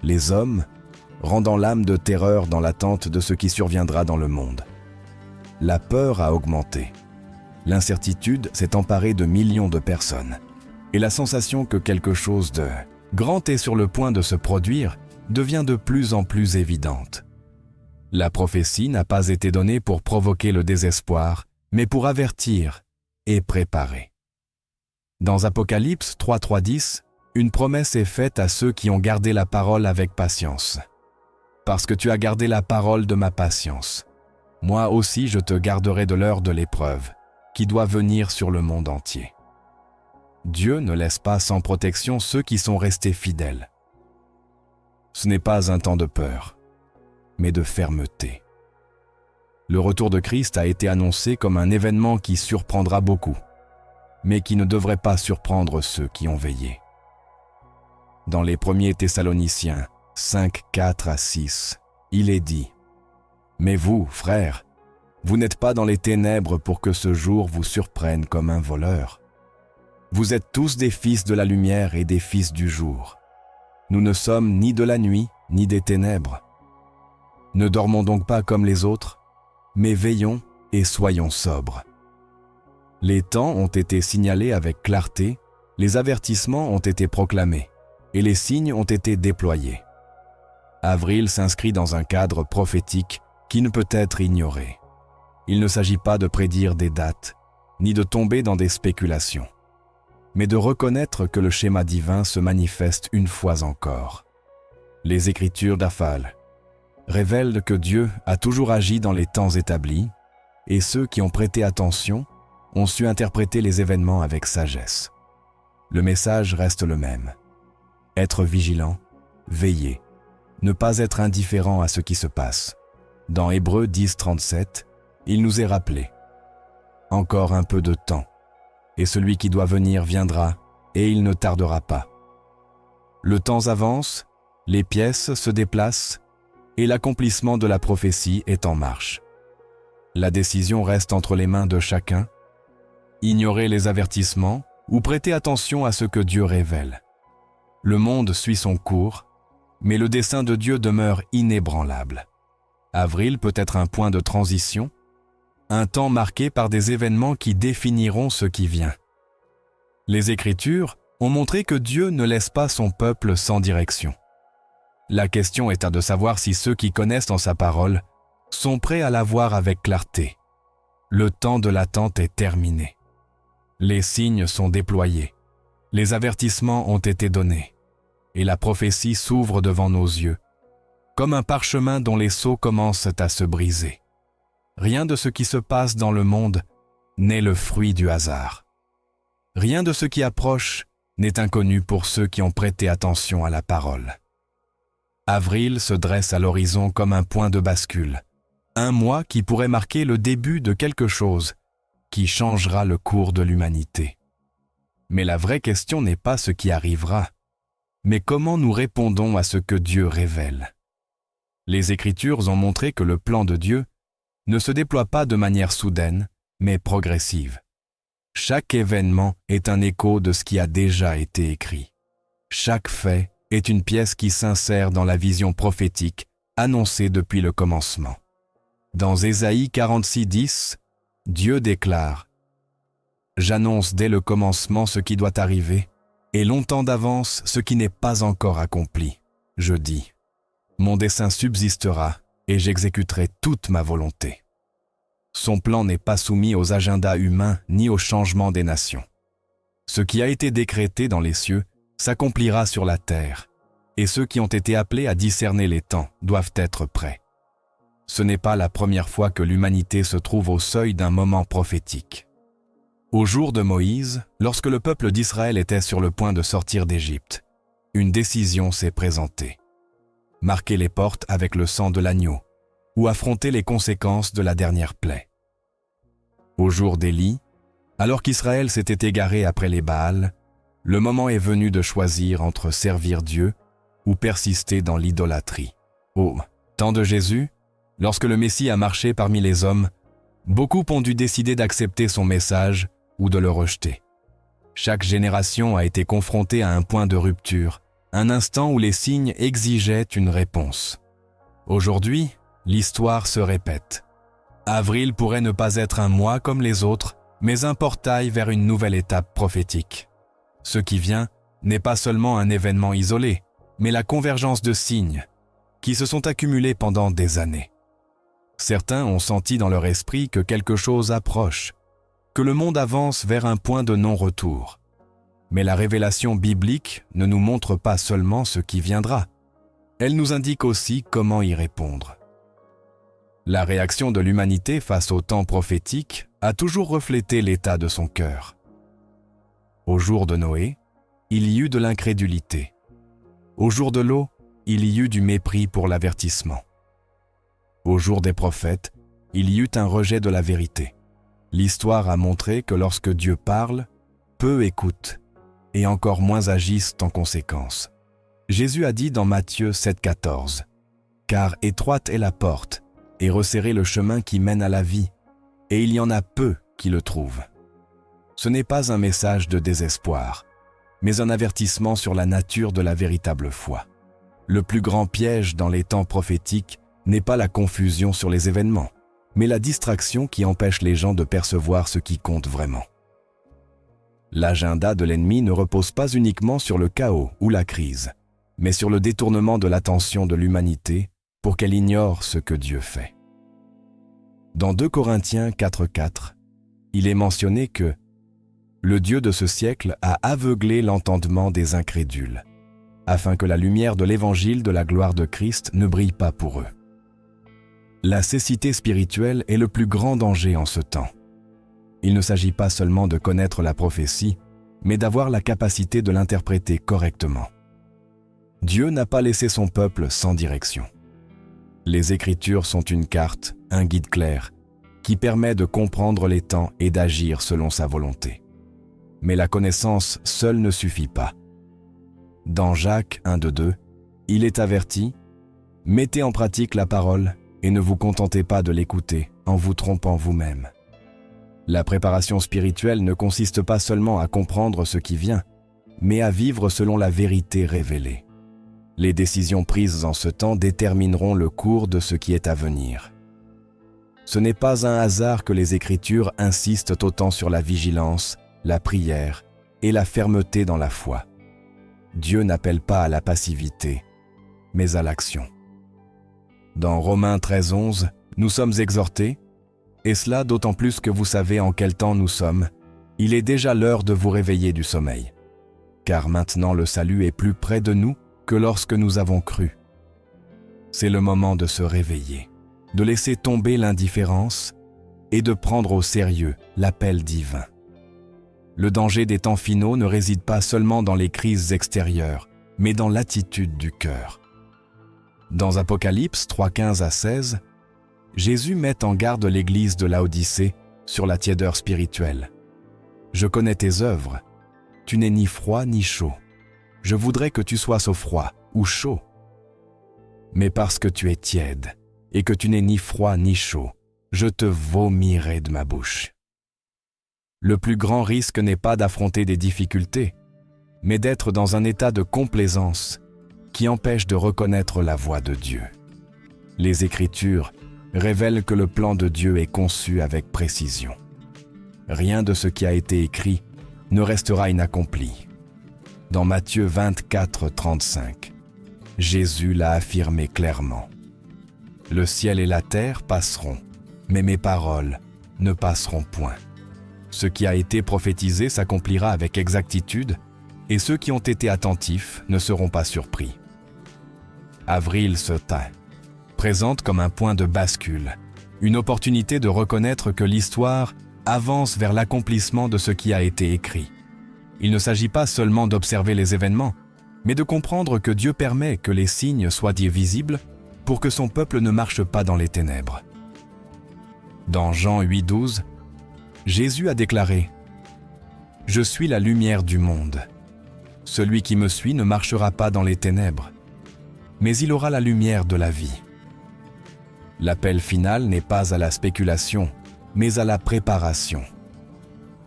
Les hommes rendant l'âme de terreur dans l'attente de ce qui surviendra dans le monde. La peur a augmenté. L'incertitude s'est emparée de millions de personnes. Et la sensation que quelque chose de grande et sur le point de se produire, devient de plus en plus évidente. La prophétie n'a pas été donnée pour provoquer le désespoir, mais pour avertir et préparer. Dans Apocalypse 3:10, une promesse est faite à ceux qui ont gardé la parole avec patience. Parce que tu as gardé la parole de ma patience, moi aussi je te garderai de l'heure de l'épreuve, qui doit venir sur le monde entier. Dieu ne laisse pas sans protection ceux qui sont restés fidèles. Ce n'est pas un temps de peur, mais de fermeté. Le retour de Christ a été annoncé comme un événement qui surprendra beaucoup, mais qui ne devrait pas surprendre ceux qui ont veillé. Dans les 1er Thessaloniciens 5, 4 à 6, il est dit « Mais vous, frères, vous n'êtes pas dans les ténèbres pour que ce jour vous surprenne comme un voleur. Vous êtes tous des fils de la lumière et des fils du jour. Nous ne sommes ni de la nuit, ni des ténèbres. Ne dormons donc pas comme les autres, mais veillons et soyons sobres. Les temps ont été signalés avec clarté, les avertissements ont été proclamés, et les signes ont été déployés. Avril s'inscrit dans un cadre prophétique qui ne peut être ignoré. Il ne s'agit pas de prédire des dates, ni de tomber dans des spéculations, mais de reconnaître que le schéma divin se manifeste une fois encore. Les Écritures d'Aphal révèlent que Dieu a toujours agi dans les temps établis, et ceux qui ont prêté attention ont su interpréter les événements avec sagesse. Le message reste le même. Être vigilant, veiller, ne pas être indifférent à ce qui se passe. Dans Hébreux 10:37, il nous est rappelé « Encore un peu de temps, et celui qui doit venir viendra, et il ne tardera pas. » Le temps avance, les pièces se déplacent, et l'accomplissement de la prophétie est en marche. La décision reste entre les mains de chacun. Ignorer les avertissements ou prêter attention à ce que Dieu révèle. Le monde suit son cours, mais le dessein de Dieu demeure inébranlable. Avril peut être un point de transition, un temps marqué par des événements qui définiront ce qui vient. Les Écritures ont montré que Dieu ne laisse pas son peuple sans direction. La question est de savoir si ceux qui connaissent en sa parole sont prêts à la voir avec clarté. Le temps de l'attente est terminé. Les signes sont déployés, les avertissements ont été donnés, et la prophétie s'ouvre devant nos yeux, comme un parchemin dont les sceaux commencent à se briser. Rien de ce qui se passe dans le monde n'est le fruit du hasard. Rien de ce qui approche n'est inconnu pour ceux qui ont prêté attention à la parole. Avril se dresse à l'horizon comme un point de bascule, un mois qui pourrait marquer le début de quelque chose qui changera le cours de l'humanité. Mais la vraie question n'est pas ce qui arrivera, mais comment nous répondons à ce que Dieu révèle. Les Écritures ont montré que le plan de Dieu ne se déploie pas de manière soudaine, mais progressive. Chaque événement est un écho de ce qui a déjà été écrit. Chaque fait est une pièce qui s'insère dans la vision prophétique annoncée depuis le commencement. Dans Ésaïe 46:10, Dieu déclare « J'annonce dès le commencement ce qui doit arriver, et longtemps d'avance ce qui n'est pas encore accompli. Je dis, mon dessein subsistera, et j'exécuterai toute ma volonté. » Son plan n'est pas soumis aux agendas humains ni aux changements des nations. Ce qui a été décrété dans les cieux s'accomplira sur la terre, et ceux qui ont été appelés à discerner les temps doivent être prêts. Ce n'est pas la première fois que l'humanité se trouve au seuil d'un moment prophétique. Au jour de Moïse, lorsque le peuple d'Israël était sur le point de sortir d'Égypte, une décision s'est présentée. Marquer les portes avec le sang de l'agneau, ou affronter les conséquences de la dernière plaie. Au jour d'Élie, alors qu'Israël s'était égaré après les Baals, le moment est venu de choisir entre servir Dieu ou persister dans l'idolâtrie. Au temps de Jésus, lorsque le Messie a marché parmi les hommes, beaucoup ont dû décider d'accepter son message ou de le rejeter. Chaque génération a été confrontée à un point de rupture, un instant où les signes exigeaient une réponse. Aujourd'hui, l'histoire se répète. Avril pourrait ne pas être un mois comme les autres, mais un portail vers une nouvelle étape prophétique. Ce qui vient n'est pas seulement un événement isolé, mais la convergence de signes qui se sont accumulés pendant des années. Certains ont senti dans leur esprit que quelque chose approche, que le monde avance vers un point de non-retour. Mais la révélation biblique ne nous montre pas seulement ce qui viendra, elle nous indique aussi comment y répondre. La réaction de l'humanité face au temps prophétique a toujours reflété l'état de son cœur. Au jour de Noé, il y eut de l'incrédulité. Au jour de Lot, il y eut du mépris pour l'avertissement. Au jour des prophètes, il y eut un rejet de la vérité. L'histoire a montré que lorsque Dieu parle, peu écoutent et encore moins agissent en conséquence. Jésus a dit dans Matthieu 7,14 « Car étroite est la porte et resserré le chemin qui mène à la vie, et il y en a peu qui le trouvent. » Ce n'est pas un message de désespoir, mais un avertissement sur la nature de la véritable foi. Le plus grand piège dans les temps prophétiques n'est pas la confusion sur les événements, mais la distraction qui empêche les gens de percevoir ce qui compte vraiment. L'agenda de l'ennemi ne repose pas uniquement sur le chaos ou la crise, mais sur le détournement de l'attention de l'humanité pour qu'elle ignore ce que Dieu fait. Dans 2 Corinthiens 4,4, il est mentionné que « Le Dieu de ce siècle a aveuglé l'entendement des incrédules, afin que la lumière de l'évangile de la gloire de Christ ne brille pas pour eux. » La cécité spirituelle est le plus grand danger en ce temps. Il ne s'agit pas seulement de connaître la prophétie, mais d'avoir la capacité de l'interpréter correctement. Dieu n'a pas laissé son peuple sans direction. Les Écritures sont une carte, un guide clair, qui permet de comprendre les temps et d'agir selon sa volonté. Mais la connaissance seule ne suffit pas. Dans Jacques 1,2, il est averti « Mettez en pratique la parole et ne vous contentez pas de l'écouter en vous trompant vous-même. » La préparation spirituelle ne consiste pas seulement à comprendre ce qui vient, mais à vivre selon la vérité révélée. Les décisions prises en ce temps détermineront le cours de ce qui est à venir. Ce n'est pas un hasard que les Écritures insistent autant sur la vigilance, la prière et la fermeté dans la foi. Dieu n'appelle pas à la passivité, mais à l'action. Dans Romains 13,11, nous sommes exhortés, et cela d'autant plus que vous savez en quel temps nous sommes, il est déjà l'heure de vous réveiller du sommeil. Car maintenant le salut est plus près de nous que lorsque nous avons cru. C'est le moment de se réveiller, de laisser tomber l'indifférence et de prendre au sérieux l'appel divin. Le danger des temps finaux ne réside pas seulement dans les crises extérieures, mais dans l'attitude du cœur. Dans Apocalypse 3,15 à 16, Jésus met en garde l'Église de Laodicée sur la tiédeur spirituelle. « Je connais tes œuvres. Tu n'es ni froid ni chaud. Je voudrais que tu sois au froid ou chaud. Mais parce que tu es tiède et que tu n'es ni froid ni chaud, je te vomirai de ma bouche. » Le plus grand risque n'est pas d'affronter des difficultés, mais d'être dans un état de complaisance qui empêche de reconnaître la voix de Dieu. Les Écritures révèlent que le plan de Dieu est conçu avec précision. Rien de ce qui a été écrit ne restera inaccompli. Dans Matthieu 24,35, Jésus l'a affirmé clairement. « Le ciel et la terre passeront, mais mes paroles ne passeront point. » Ce qui a été prophétisé s'accomplira avec exactitude, et ceux qui ont été attentifs ne seront pas surpris. Avril se teint, présente comme un point de bascule, une opportunité de reconnaître que l'histoire avance vers l'accomplissement de ce qui a été écrit. Il ne s'agit pas seulement d'observer les événements, mais de comprendre que Dieu permet que les signes soient visibles pour que son peuple ne marche pas dans les ténèbres. Dans Jean 8,12, Jésus a déclaré « Je suis la lumière du monde. Celui qui me suit ne marchera pas dans les ténèbres, mais il aura la lumière de la vie. » L'appel final n'est pas à la spéculation, mais à la préparation.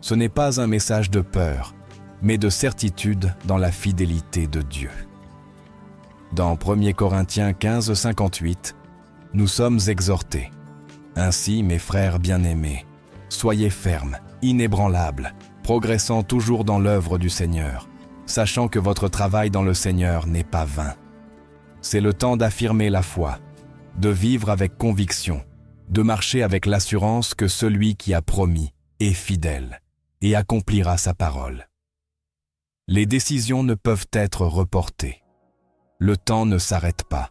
Ce n'est pas un message de peur, mais de certitude dans la fidélité de Dieu. Dans 1 Corinthiens 15,58, nous sommes exhortés. « Ainsi, mes frères bien-aimés, soyez fermes, inébranlables, progressant toujours dans l'œuvre du Seigneur, sachant que votre travail dans le Seigneur n'est pas vain. C'est le temps d'affirmer la foi, de vivre avec conviction, de marcher avec l'assurance que celui qui a promis est fidèle et accomplira sa parole. Les décisions ne peuvent être reportées. Le temps ne s'arrête pas.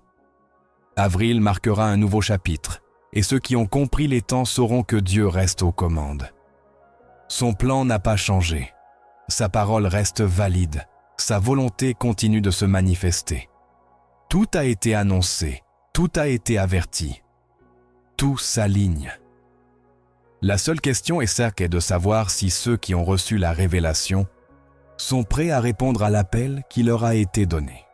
Avril marquera un nouveau chapitre, et ceux qui ont compris les temps sauront que Dieu reste aux commandes. Son plan n'a pas changé. Sa parole reste valide. Sa volonté continue de se manifester. Tout a été annoncé, tout a été averti. Tout s'aligne. La seule question est de savoir si ceux qui ont reçu la révélation sont prêts à répondre à l'appel qui leur a été donné.